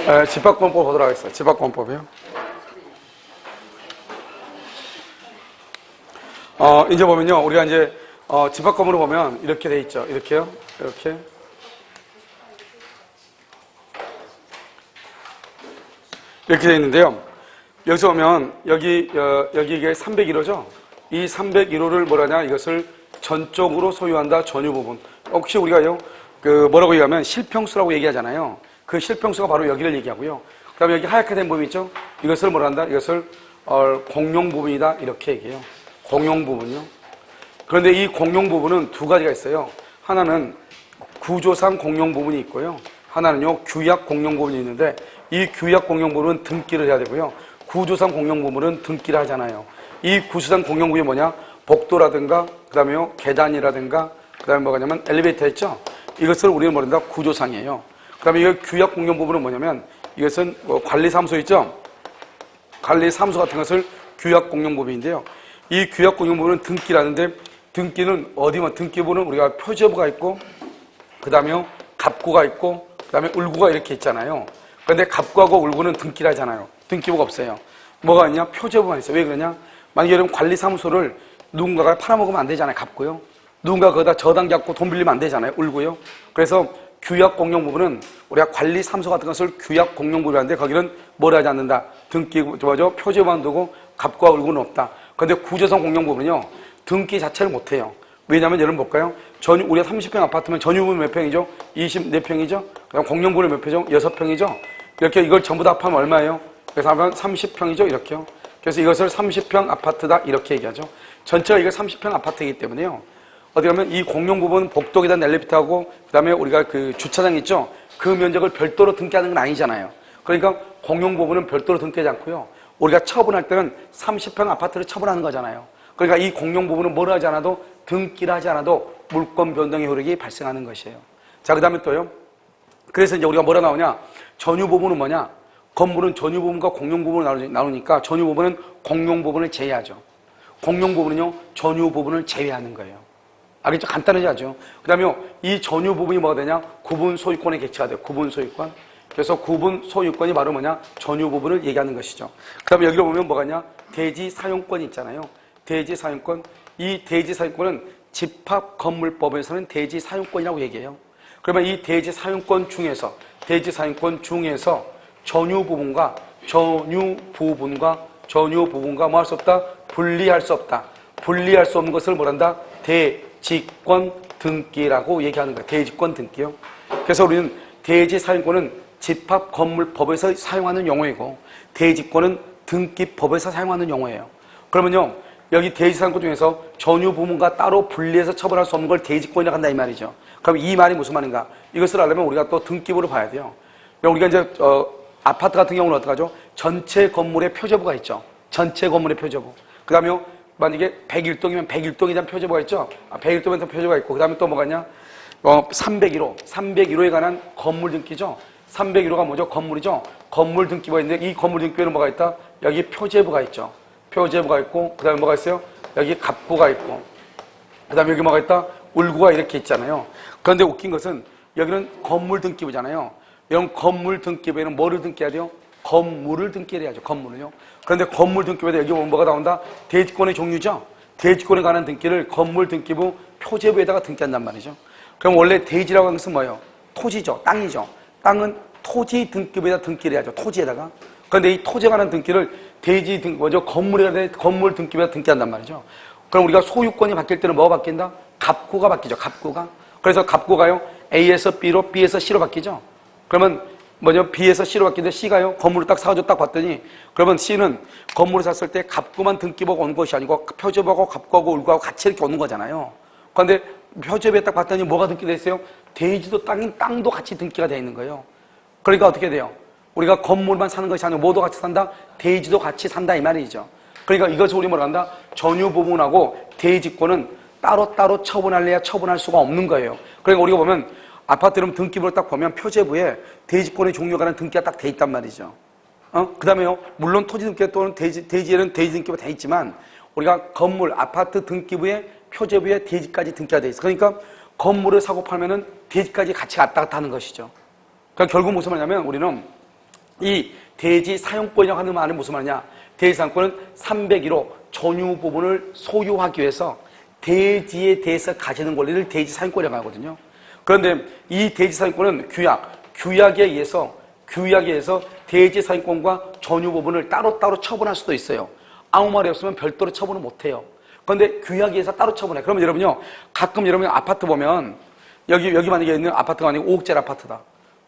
집합권법 보도록 하겠습니다. 집합권법이요. 이제 보면요. 우리가 이제, 집합권으로 보면 이렇게 돼 있죠. 이렇게요. 이렇게. 이렇게 돼 있는데요. 여기서 보면, 여기 이게 301호죠? 이 301호를 뭐라냐? 이것을 전적으로 소유한다. 전유 부분. 혹시 우리가요, 뭐라고 얘기하면 실평수라고 얘기하잖아요. 그 실평수가 바로 여기를 얘기하고요. 그 다음에 여기 하얗게 된 부분 있죠? 이것을 뭐라 한다? 이것을 공용 부분이다. 이렇게 얘기해요. 공용 부분이요. 그런데 이 공용 부분은 두 가지가 있어요. 하나는 구조상 공용 부분이 있고요. 하나는요, 규약 공용 부분이 있는데 이 규약 공용 부분은 등기를 해야 되고요. 구조상 공용 부분은 등기를 하잖아요. 이 구조상 공용 부분이 뭐냐? 복도라든가, 그 다음에요, 계단이라든가, 그 다음에 뭐가냐면 엘리베이터 있죠? 이것을 우리는 뭐란다? 구조상이에요. 그 다음에 이 규약 공용 부분은 뭐냐면 이것은 관리사무소 있죠? 관리사무소 같은 것을 규약 공용 부분인데요. 이 규약 공용 부분은 등기라는데 등기는 어디만 등기 부분은 우리가 표제부가 있고 그 다음에 갑구가 있고 그 다음에 울구가 이렇게 있잖아요. 그런데 갑구하고 울구는 등기를 하잖아요. 등기부가 없어요. 뭐가 있냐? 표제부만 있어요. 왜 그러냐? 만약에 여러분 관리사무소를 누군가가 팔아먹으면 안 되잖아요. 갑구요. 누군가 거기다 저당 잡고 돈 빌리면 안 되잖아요. 울고요. 그래서 규약 공용 부분은 우리가 관리사무소 같은 것을 규약 공용 부분인데 거기는 뭘 하지 않는다. 등기, 표제부만 두고 갑과 울고는 없다. 그런데 구조상 공용 부분은요. 등기 자체를 못 해요. 왜냐하면 여러분 볼까요? 우리가 30평 아파트면 전유부분 몇 평이죠? 24평이죠? 그다음 공용 부분 몇 평이죠? 6평이죠? 이렇게 이걸 전부 다 합하면 얼마예요? 그래서 하면 30평이죠? 이렇게요. 그래서 이것을 30평 아파트다 이렇게 얘기하죠. 전체가 이거 30평 아파트이기 때문에요. 어디 가면 이 공용 부분 복도 계단 엘리베이터하고 그다음에 우리가 그 주차장 있죠? 그 면적을 별도로 등기하는 건 아니잖아요. 그러니까 공용 부분은 별도로 등기하지 않고요. 우리가 처분할 때는 30평 아파트를 처분하는 거잖아요. 그러니까 이 공용 부분은 뭘 하지 않아도 등기를 하지 않아도 물권 변동의 효력이 발생하는 것이에요. 자, 그 다음에 또요. 그래서 이제 우리가 뭐라 나오냐? 전유 부분은 뭐냐? 건물은 전유 부분과 공용 부분을 나누니까 전유 부분은 공용 부분을 제외하죠. 공용 부분은요, 전유 부분을 제외하는 거예요. 알겠죠? 간단하지 않죠? 그 다음에 이 전유 부분이 뭐가 되냐? 구분 소유권에 개체가 돼요. 구분 소유권. 그래서 구분 소유권이 바로 뭐냐? 전유 부분을 얘기하는 것이죠. 그 다음에 여기로 보면 뭐가 있냐? 대지 사용권이 있잖아요. 대지 사용권. 이 대지 사용권은 집합건물법에서는 대지 사용권이라고 얘기해요. 그러면 이 대지 사용권 중에서 전유 부분과 뭐 할 수 없다? 분리할 수 없다. 분리할 수 없는 것을 뭐란다? 대지권 등기라고 얘기하는 거예요. 대지권 등기요. 그래서 우리는 대지 사용권은 집합건물법에서 사용하는 용어이고 대지권은 등기법에서 사용하는 용어예요. 그러면요, 여기 대지 사용권 중에서 전유 부분과 따로 분리해서 처벌할 수 없는 걸 대지권이라고 한다 이 말이죠. 그럼 이 말이 무슨 말인가? 이것을 알려면 우리가 또 등기부를 봐야 돼요. 우리가 이제 아파트 같은 경우는 어떡하죠? 전체 건물의 표제부가 있죠. 전체 건물의 표제부. 그 다음에 만약에 101동이면 101동에 대한 표제부가 있죠. 101동에 대한 표제부가 있고 그 다음에 또 뭐가 있냐? 301호에 관한 건물 등기죠. 301호가 뭐죠? 건물이죠. 건물 등기부가 있는데 이 건물 등기부에는 뭐가 있다? 여기 표제부가 있죠. 표제부가 있고 그 다음에 뭐가 있어요? 여기 갑부가 있고 그 다음에 여기 뭐가 있다? 울구가 이렇게 있잖아요. 그런데 웃긴 것은 여기는 건물 등기부잖아요. 이런 건물 등기부에는 뭐를 등기해야 돼요? 건물을 등기해야죠. 건물을요. 그런데 건물 등기부에 여기 보면 뭐가 나온다? 대지권의 종류죠. 대지권에 관한 등기를 건물 등기부 표제부에다가 등기한단 말이죠. 그럼 원래 대지라고 하는 것은 뭐예요? 토지죠. 땅이죠. 땅은 토지 등기부에다 등기를 해야죠. 토지에다가. 그런데 이 토지에 관한 등기를 건물 등기부에다 등기한단 말이죠. 그럼 우리가 소유권이 바뀔 때는 뭐가 바뀐다? 갑구가 바뀌죠. 갑구가. 그래서 갑구가요, A에서 B로, B에서 C로 바뀌죠. 그러면 B에서 C로 바뀌는데 C가요, 건물을 딱 사가지고 딱 봤더니, 그러면 C는 건물을 샀을 때 갑구만 등기부가 온 것이 아니고 표제부하고 갑구하고 울구하고 같이 이렇게 오는 거잖아요. 그런데 표제부에 딱 봤더니 뭐가 등기되어 있어요? 대지도 땅도 같이 등기가 되어 있는 거예요. 그러니까 어떻게 돼요? 우리가 건물만 사는 것이 아니고 뭐도 같이 산다? 대지도 같이 산다 이 말이죠. 그러니까 이것을 우리 뭐라 한다? 전유 부분하고 대지권은 따로따로 처분할래야 처분할 수가 없는 거예요. 그러니까 우리가 보면 아파트 이름 등기부를 딱 보면 표제부에 대지권의 종류가 가는 등기가 딱 돼 있단 말이죠. 그 다음에요, 물론 토지 등기부 또는 대지에는 대지 등기부가 돼 있지만 우리가 건물, 아파트 등기부에 표제부에 대지까지 등기가 돼 있어. 그러니까 건물을 사고 팔면은 대지까지 같이 왔다 갔다 하는 것이죠. 그러니까 결국 무슨 말이냐면 우리는 이 대지 사용권이라고 하는 말은 무슨 말이냐? 대지 사용권은 301호 전유 부분을 소유하기 위해서 대지에 대해서 가지는 권리를 대지 사용권이라고 하거든요. 그런데 이 대지 사용권은 규약에 의해서 대지 사용권과 전유 부분을 따로따로 처분할 수도 있어요. 아무 말이 없으면 별도로 처분을 못 해요. 그런데 규약에 의해서 따로 처분해. 그러면 여러분요, 가끔 여러분 아파트 보면 여기 만약에 있는 아파트가 만약에 5억짜리 아파트다.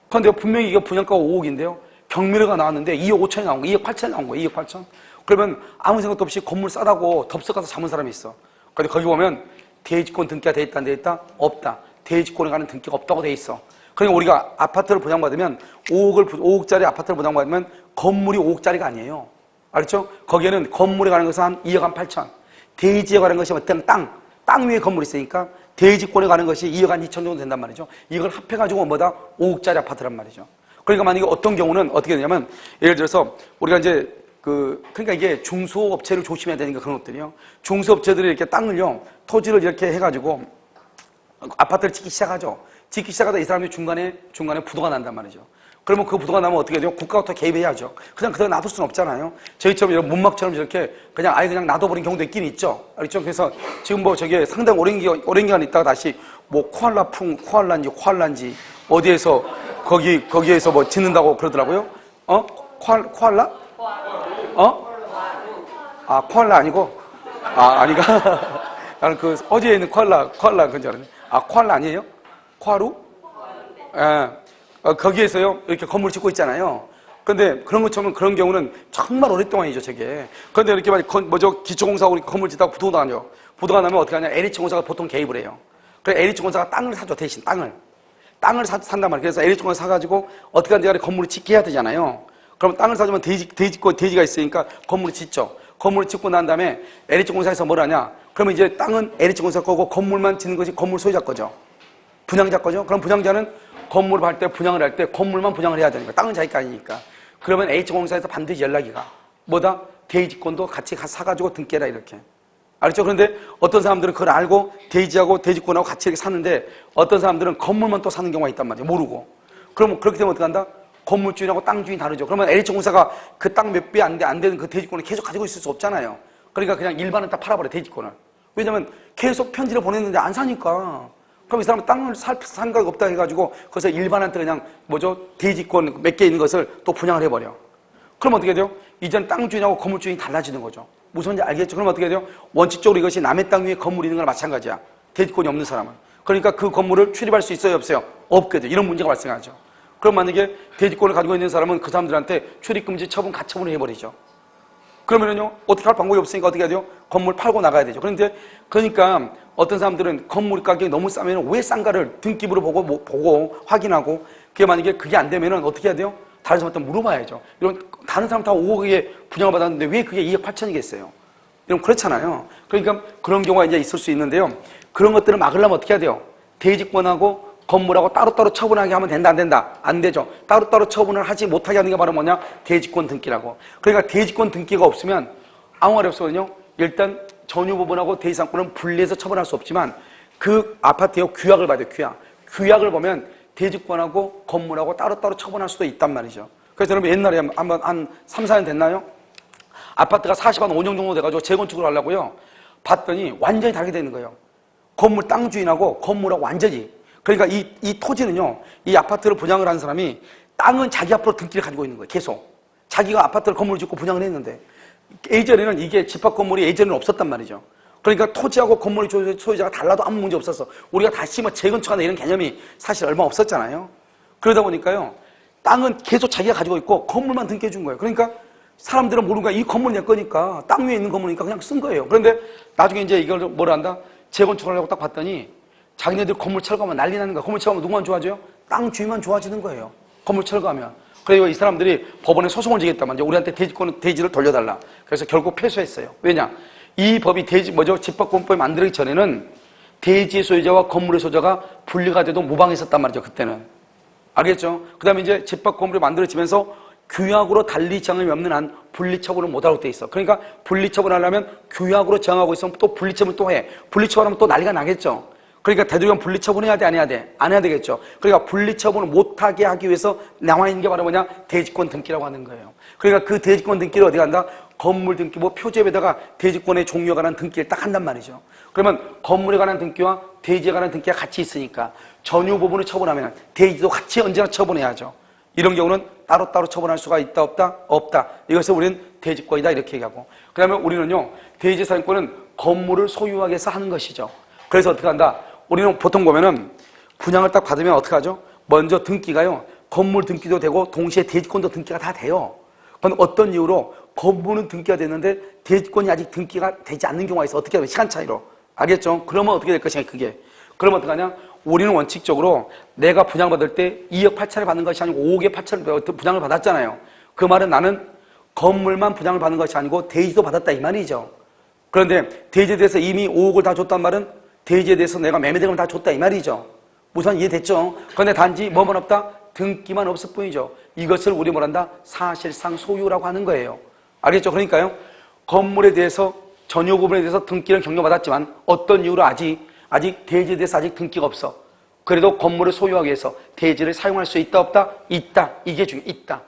그런데 분명히 이거 분양가가 5억인데요. 경매료가 나왔는데 2억 5천이 나온 거예요. 2억 8천이 나온 거예요. 2억 8천. 그러면 아무 생각도 없이 건물 싸다고 덥석 가서 잡은 사람이 있어. 근데 거기 보면 대지권 등기가 돼 있다, 안 돼 있다? 없다. 대지권에 관한 등기가 없다고 돼 있어. 그러니까 우리가 아파트를 분양받으면 5억짜리 아파트를 분양받으면 건물이 5억짜리가 아니에요. 알았죠? 거기에는 건물에 관한 것은 한 2억 한 8천. 대지에 관한 것이 어떤 땅 위에 건물이 있으니까 대지권에 관한 것이 2억 한 2천 정도 된단 말이죠. 이걸 합해가지고 뭐다? 5억짜리 아파트란 말이죠. 그러니까 만약에 어떤 경우는 어떻게 되냐면 예를 들어서 우리가 이제 그러니까 이게 중소업체를 조심해야 되는 게 그런 것들이요. 중소업체들이 이렇게 땅을요, 토지를 이렇게 해가지고 아파트를 짓기 시작하죠. 짓기 시작하다 이 사람이 중간에 부도가 난단 말이죠. 그러면 그 부도가 나면 어떻게 돼요? 국가가 더 개입해야죠. 그냥 그대로 놔둘 수는 없잖아요. 저희처럼 이런 문막처럼 이렇게 그냥 아예 그냥 놔둬버린 경우도 있긴 있죠. 알죠? 그래서 지금 뭐 저게 상당히 오랜 기간 있다가 다시 뭐 코알라인지 어디에서 거기에서 뭐 짓는다고 그러더라고요. 코알라? 코알라 아니고? 아니가? 나는 그 어디에 있는 코알라 그건 줄 알았네. 코알라 아니에요? 코하루? 거기에서요, 이렇게 건물 짓고 있잖아요. 근데 그런 것처럼 그런 경우는 정말 오랫동안이죠, 저게. 그런데 이렇게 기초공사하고 건물 짓다가 부도가 나죠. 부도가 나면 어떻게 하냐? LH공사가 보통 개입을 해요. 그래서 LH공사가 땅을 사죠, 대신 땅을 산단 말이에요. 그래서 LH공사 사가지고 어떻게 하는지 간에 건물을 짓게 해야 되잖아요. 그럼 땅을 사주면 대지가 있으니까 건물을 짓죠. 건물을 짓고 난 다음에 LH공사에서 뭘 하냐? 그러면 이제 땅은 LH공사 거고 건물만 짓는 것이 건물 소유자 거죠. 분양자 거죠. 그럼 분양자는 건물을 할 때 분양을 할 때 건물만 분양을 해야 되니까 땅은 자기 거 아니니까. 그러면 H공사에서 반드시 연락이 가. 뭐다? 대지권도 같이 사가지고 등기해라 이렇게. 알았죠? 그런데 어떤 사람들은 그걸 알고 대지하고 대지권하고 같이 이렇게 사는데 어떤 사람들은 건물만 또 사는 경우가 있단 말이에요. 모르고. 그럼 그렇게 되면 어떻게 한다? 건물주인하고 땅주인이 다르죠. 그러면 H공사가 그 땅 몇 배 안 되는 그 대지권을 계속 가지고 있을 수 없잖아요. 그러니까 그냥 일반은 다 팔아버려, 대지권을. 왜냐면 계속 편지를 보냈는데 안 사니까. 그럼 이 사람은 땅을 살 생각이 없다 해가지고 거기서 일반한테 그냥 대지권 몇 개 있는 것을 또 분양을 해버려. 그럼 어떻게 돼요? 이제는 땅주인하고 건물주인이 달라지는 거죠. 무슨 말인지 알겠죠? 그럼 어떻게 돼요? 원칙적으로 이것이 남의 땅 위에 건물이 있는 거랑 마찬가지야. 대지권이 없는 사람은. 그러니까 그 건물을 출입할 수 있어요, 없어요? 없거든요. 이런 문제가 발생하죠. 그럼 만약에 대지권을 가지고 있는 사람은 그 사람들한테 출입금지 처분, 가처분을 해버리죠. 그러면은요, 어떻게 할 방법이 없으니까 어떻게 해야 돼요? 건물 팔고 나가야 되죠. 그러니까 어떤 사람들은 건물 가격이 너무 싸면 왜 싼가를 등기부로 보고 확인하고 그게 만약에 그게 안 되면은 어떻게 해야 돼요? 다른 사람한테 물어봐야죠. 이런 다른 사람 다 5억에 분양을 받았는데 왜 그게 2억 8천이겠어요? 이런 그렇잖아요. 그러니까 그런 경우가 이제 있을 수 있는데요. 그런 것들을 막으려면 어떻게 해야 돼요? 대지권하고 건물하고 따로따로 처분하게 하면 된다, 안 된다? 안 되죠. 따로따로 처분을 하지 못하게 하는 게 바로 뭐냐? 대지권 등기라고. 그러니까 대지권 등기가 없으면 아무 말이 없거든요. 일단 전유부분하고 대지상권은 분리해서 처분할 수 없지만 그 아파트의 규약을 봐야 돼요. 규약을 보면 대지권하고 건물하고 따로따로 처분할 수도 있단 말이죠. 그래서 여러분 옛날에 한번 한 3, 4년 됐나요? 아파트가 40한 5년 정도 돼가지고 재건축을 하려고요. 봤더니 완전히 다르게 되는 거예요. 건물 땅 주인하고 건물하고 완전히. 그러니까 이 토지는요, 이 아파트를 분양을 한 사람이 땅은 자기 앞으로 등기를 가지고 있는 거예요. 계속. 자기가 아파트를 건물을 짓고 분양을 했는데 예전에는 이게 집합 건물이 예전에는 없었단 말이죠. 그러니까 토지하고 건물의 소유자가 달라도 아무 문제 없었어. 우리가 다시 재건축하는 이런 개념이 사실 얼마 없었잖아요. 그러다 보니까요, 땅은 계속 자기가 가지고 있고 건물만 등기해 준 거예요. 그러니까 사람들은 모르는 거야. 이 건물은 내 거니까, 땅 위에 있는 건물이니까 그냥 쓴 거예요. 그런데 나중에 이제 이걸 뭘 한다? 재건축을 하려고 딱 봤더니 자기네들 건물 철거하면 난리 나는 거야. 건물 철거하면 누구만 좋아져요? 땅 주인만 좋아지는 거예요. 건물 철거하면. 그래서 이 사람들이 법원에 소송을 지겠단 말이죠. 우리한테 대지를 돌려달라. 그래서 결국 패소했어요. 왜냐? 이 법이 집합권법이 만들기 전에는 대지의 소유자와 건물의 소유자가 분리가 돼도 무방했었단 말이죠. 그때는. 알겠죠? 그 다음에 이제 집합건물이 만들어지면서 규약으로 달리 정함이 없는 한 분리처분을 못하도록 돼 있어. 그러니까 분리처분하려면 규약으로 정하고 있으면 또 분리처분을 또 해. 분리처분하면 또 난리가 나겠죠. 그러니까 대도형 분리처분해야 돼, 안 해야 돼? 안 해야 되겠죠. 그러니까 분리처분을 못하게 하기 위해서 나와 있는 게 바로 뭐냐? 대지권 등기라고 하는 거예요. 그러니까 그 대지권 등기를 어디 간다? 건물 등기부 표제에다가 대지권의 종류에 관한 등기를 딱 한단 말이죠. 그러면 건물에 관한 등기와 대지에 관한 등기가 같이 있으니까 전유 부분을 처분하면 대지도 같이 언제나 처분해야죠. 이런 경우는 따로따로 처분할 수가 있다, 없다? 없다. 이것을 우리는 대지권이다 이렇게 얘기하고, 그 다음에 우리는요 대지사용권은 건물을 소유하기 위해서 하는 것이죠. 그래서 어떻게 한다? 우리는 보통 보면은 분양을 딱 받으면 어떻게 하죠? 먼저 등기가요 건물 등기도 되고 동시에 대지권도 등기가 다 돼요. 그건 어떤 이유로 건물은 등기가 됐는데 대지권이 아직 등기가 되지 않는 경우가 있어. 어떻게 하면 시간 차이로. 알겠죠? 그러면 어떻게 될 것이냐 그게. 그러면 어떻게 하냐? 우리는 원칙적으로 내가 분양받을 때 2억 8천을 받는 것이 아니고 5억의 8천을 분양을 받았잖아요. 그 말은 나는 건물만 분양을 받는 것이 아니고 대지도 받았다 이 말이죠. 그런데 대지에 대해서 이미 5억을 다 줬단 말은 대지에 대해서 내가 매매대금을 다 줬다 이 말이죠. 우선 이해됐죠? 그런데 단지 뭐만 없다? 등기만 없을 뿐이죠. 이것을 우리 뭐란다? 사실상 소유라고 하는 거예요. 알겠죠? 그러니까요 건물에 대해서 전유 부분에 대해서 등기를 경료받았지만 어떤 이유로 아직 대지에 대해서 아직 등기가 없어. 그래도 건물을 소유하기 위해서 대지를 사용할 수 있다 없다? 있다. 이게 중요해. 있다.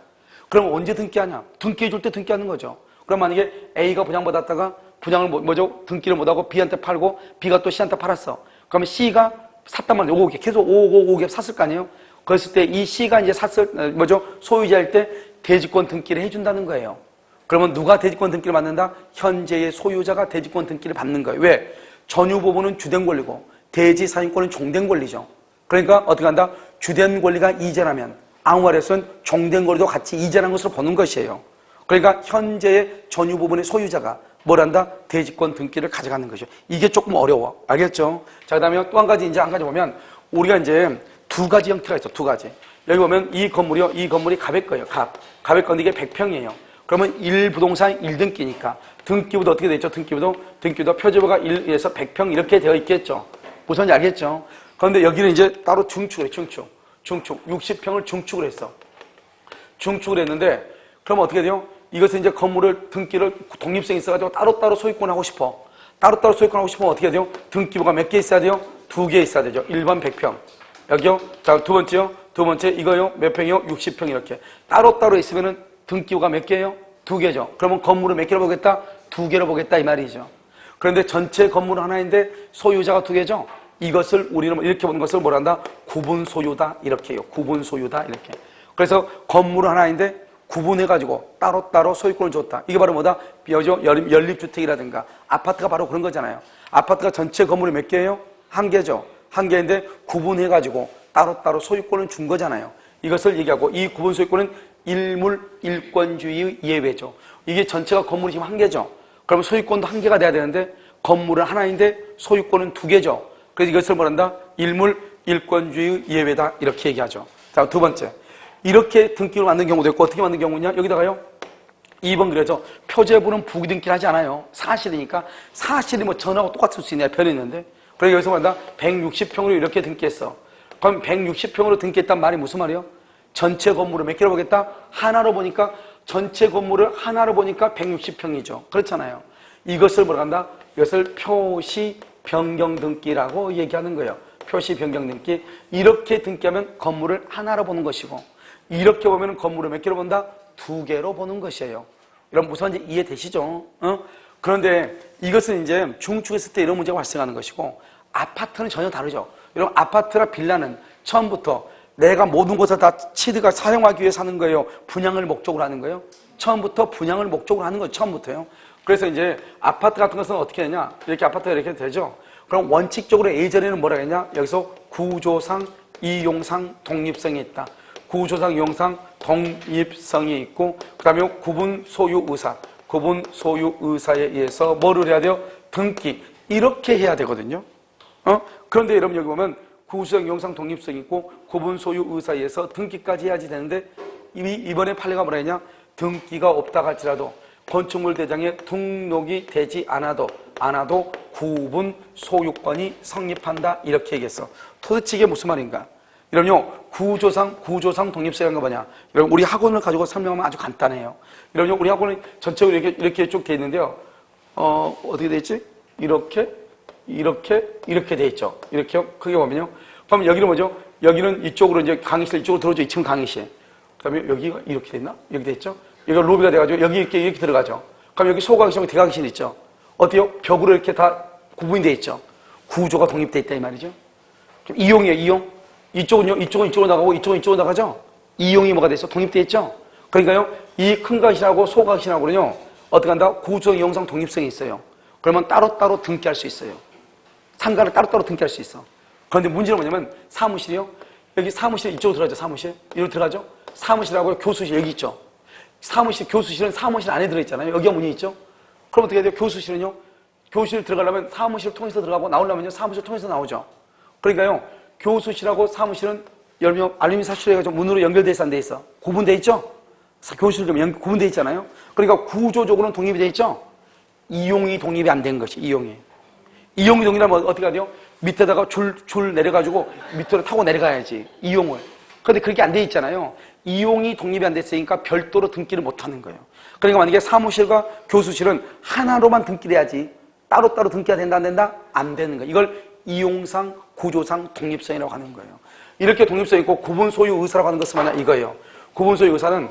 그럼 언제 등기하냐? 등기해 줄 때 등기하는 거죠. 그럼 만약에 A가 분양받았다가 분양을 등기를 못하고 B한테 팔고 B가 또 C한테 팔았어. 그러면 C가 샀단 말이야. 5억에 계속 5억 샀을 거 아니에요? 그랬을 때 이 C가 이제 소유자일 때 대지권 등기를 해준다는 거예요. 그러면 누가 대지권 등기를 받는다? 현재의 소유자가 대지권 등기를 받는 거예요. 왜? 전유 부분은 주된 권리고 대지 사용권은 종된 권리죠. 그러니까 어떻게 한다? 주된 권리가 이전하면 아무 말에서는 종된 권리도 같이 이전한 것으로 보는 것이에요. 그러니까 현재의 전유 부분의 소유자가 뭘 한다? 대지권 등기를 가져가는 거죠. 이게 조금 어려워. 알겠죠? 자, 그 다음에 또 한 가지 보면 우리가 이제 두 가지 형태가 있어. 두 가지. 여기 보면 이 건물이 갑의 거예요. 갑의 건데 이게 100평이에요. 그러면 1부동산 1등기니까 등기부도 어떻게 돼 있죠? 등기부도 표제부가 1에서 100평 이렇게 되어 있겠죠. 무슨 알겠죠? 그런데 여기는 이제 따로 중축을 해. 중축 60평을 중축을 했어. 중축을 했는데 그럼 어떻게 돼요? 이것은 이제 건물을 등기를 독립성이 있어가지고 따로따로 소유권 하고 싶어. 따로따로 소유권 하고 싶으면 어떻게 돼요? 등기부가 몇 개 있어야 돼요? 2개 있어야 되죠. 1번 100평. 여기요. 자, 두 번째 이거요. 몇 평이요? 60평 이렇게. 따로따로 있으면은 등기부가 몇 개예요? 2개죠. 그러면 건물을 몇 개로 보겠다? 2개로 보겠다 이 말이죠. 그런데 전체 건물 하나인데 소유자가 2개죠. 이것을 우리는 이렇게 보는 것을 뭐란다? 구분 소유다 이렇게 해요. 구분 소유다 이렇게. 그래서 건물 하나인데 구분해가지고 따로따로 소유권을 줬다. 이게 바로 뭐다? 연립주택이라든가 아파트가 바로 그런 거잖아요. 아파트가 전체 건물이 몇 개예요? 1개죠. 1개인데 구분해가지고 따로따로 소유권을 준 거잖아요. 이것을 얘기하고 이 구분 소유권은 일물 일권주의의 예외죠. 이게 전체가 건물이 지금 1개죠. 그러면 소유권도 1개가 돼야 되는데 건물은 하나인데 소유권은 2개죠. 그래서 이것을 뭐란다? 일물 일권주의의 예외다 이렇게 얘기하죠. 자, 두 번째. 이렇게 등기를 만든 경우도 있고 어떻게 만든 경우냐? 여기다가요 2번 그래죠. 표제부는 부기등기를 하지 않아요. 사실이니까 사실이 뭐 전하고 똑같을 수 있냐 변했는데 그래서 여기서 말한다 160평으로 이렇게 등기했어. 그럼 160평으로 등기했단 말이 무슨 말이에요? 전체 건물을 몇 개로 보겠다? 하나로 보니까 전체 건물을 하나로 보니까 160평이죠. 그렇잖아요. 이것을 뭐라 한다? 이것을 표시 변경 등기라고 얘기하는 거예요. 표시 변경 등기. 이렇게 등기하면 건물을 하나로 보는 것이고 이렇게 보면 건물을 몇 개로 본다? 2개로 보는 것이에요. 여러분 무슨 말인지 이해되시죠? 그런데 이것은 이제 중축했을 때 이런 문제가 발생하는 것이고 아파트는 전혀 다르죠. 여러분 아파트나 빌라는 처음부터 내가 모든 것을 다 치드가 사용하기 위해 사는 거예요? 분양을 목적으로 하는 거예요? 처음부터 분양을 목적으로 하는 거예요. 처음부터요. 그래서 이제 아파트 같은 것은 어떻게 되냐? 이렇게 아파트가 이렇게 되죠. 그럼 원칙적으로 예전에는 뭐라 했냐? 여기서 구조상, 이용상, 독립성이 있다. 구조상, 이용상, 독립성이 있고 그 다음에 구분 소유 의사. 구분 소유 의사에 의해서 뭐를 해야 돼요? 등기. 이렇게 해야 되거든요. 그런데 여러분 여기 보면 구조상, 이용상, 독립성이 있고 구분 소유 의사에 의해서 등기까지 해야지 되는데 이번에 판례가 뭐라 했냐? 등기가 없다 할지라도 건축물 대장에 등록이 되지 않아도 구분 소유권이 성립한다 이렇게 얘기했어. 도대체 이게 무슨 말인가? 여러분요 구조상 독립성이란 거 뭐냐? 여러분 우리 학원을 가지고 설명하면 아주 간단해요. 여러분 우리 학원은 전체적으로 이렇게 쭉 돼 있는데요. 어떻게 돼 있지? 이렇게 이렇게 돼 있죠. 이렇게 크게 보면요. 그럼 여기는 뭐죠? 여기는 이쪽으로 이제 강의실 이쪽으로 들어오죠. 2층 강의실. 그다음에 여기가 이렇게 돼 있나? 이렇게 돼 있죠. 여기가 로비가 돼가지고 여기 이렇게 들어가죠. 그럼 여기 소강의실, 대강의실 있죠. 어때요? 벽으로 이렇게 다 구분이 돼 있죠. 구조가 독립돼 있다 이 말이죠. 이용이에요, 이용. 이쪽은 이쪽으로 나가고 이쪽은 이쪽으로 나가죠. 이용이 뭐가 돼 있어? 독립돼 있죠. 그러니까요, 이 큰 강의실하고 소강의실하고는요, 어떻게 한다? 구조 이용상 독립성이 있어요. 그러면 따로따로 등기할 수 있어요. 상가를 따로따로 등기할 수 있어. 그런데 문제는 뭐냐면 사무실이요. 여기 사무실 이쪽으로 들어가죠. 사무실. 이리로 들어가죠. 사무실하고 교수실 여기 있죠. 교수실은 사무실 안에 들어있잖아요. 여기가 문이 있죠. 그럼 어떻게 해야 돼요? 교수실은요. 교수실 들어가려면 사무실 통해서 들어가고 나오려면요. 사무실 통해서 나오죠. 그러니까요. 교수실하고 사무실은 열명 알루미늄 사출해가지고 문으로 연결돼 있어 안 돼 있어? 구분돼 있죠. 교수실 구분돼 있잖아요. 그러니까 구조적으로는 독립이 돼 있죠. 이용이 독립이 안 된 것이 이용이 독립하면 어떻게 해야 돼요? 밑에다가 줄 내려가지고 밑으로 타고 내려가야지 이용을. 그런데 그렇게 안 돼 있잖아요. 이용이 독립이 안 됐으니까 별도로 등기를 못 하는 거예요. 그러니까 만약에 사무실과 교수실은 하나로만 등기돼야지 따로따로 등기가 된다 안 된다? 안 되는 거예요. 이걸 이용상 구조상 독립성이라고 하는 거예요. 이렇게 독립성 있고 구분 소유 의사라고 하는 것은 뭐냐 이거예요. 구분 소유 의사는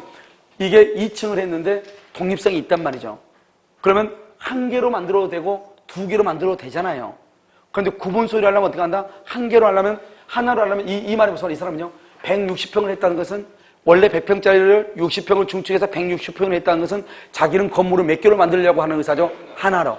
이게 2층을 했는데 독립성이 있단 말이죠. 그러면 한 개로 만들어도 되고 두 개로 만들어도 되잖아요. 그런데 구분 소유를 하려면 어떻게 한다? 한 개로 하려면 하나로 하려면 이 말이 무슨 말이야? 이 사람은요. 160평을 했다는 것은 원래 100평짜리를 60평을 중축해서 160평을 했다는 것은 자기는 건물을 몇 개로 만들려고 하는 의사죠. 하나로.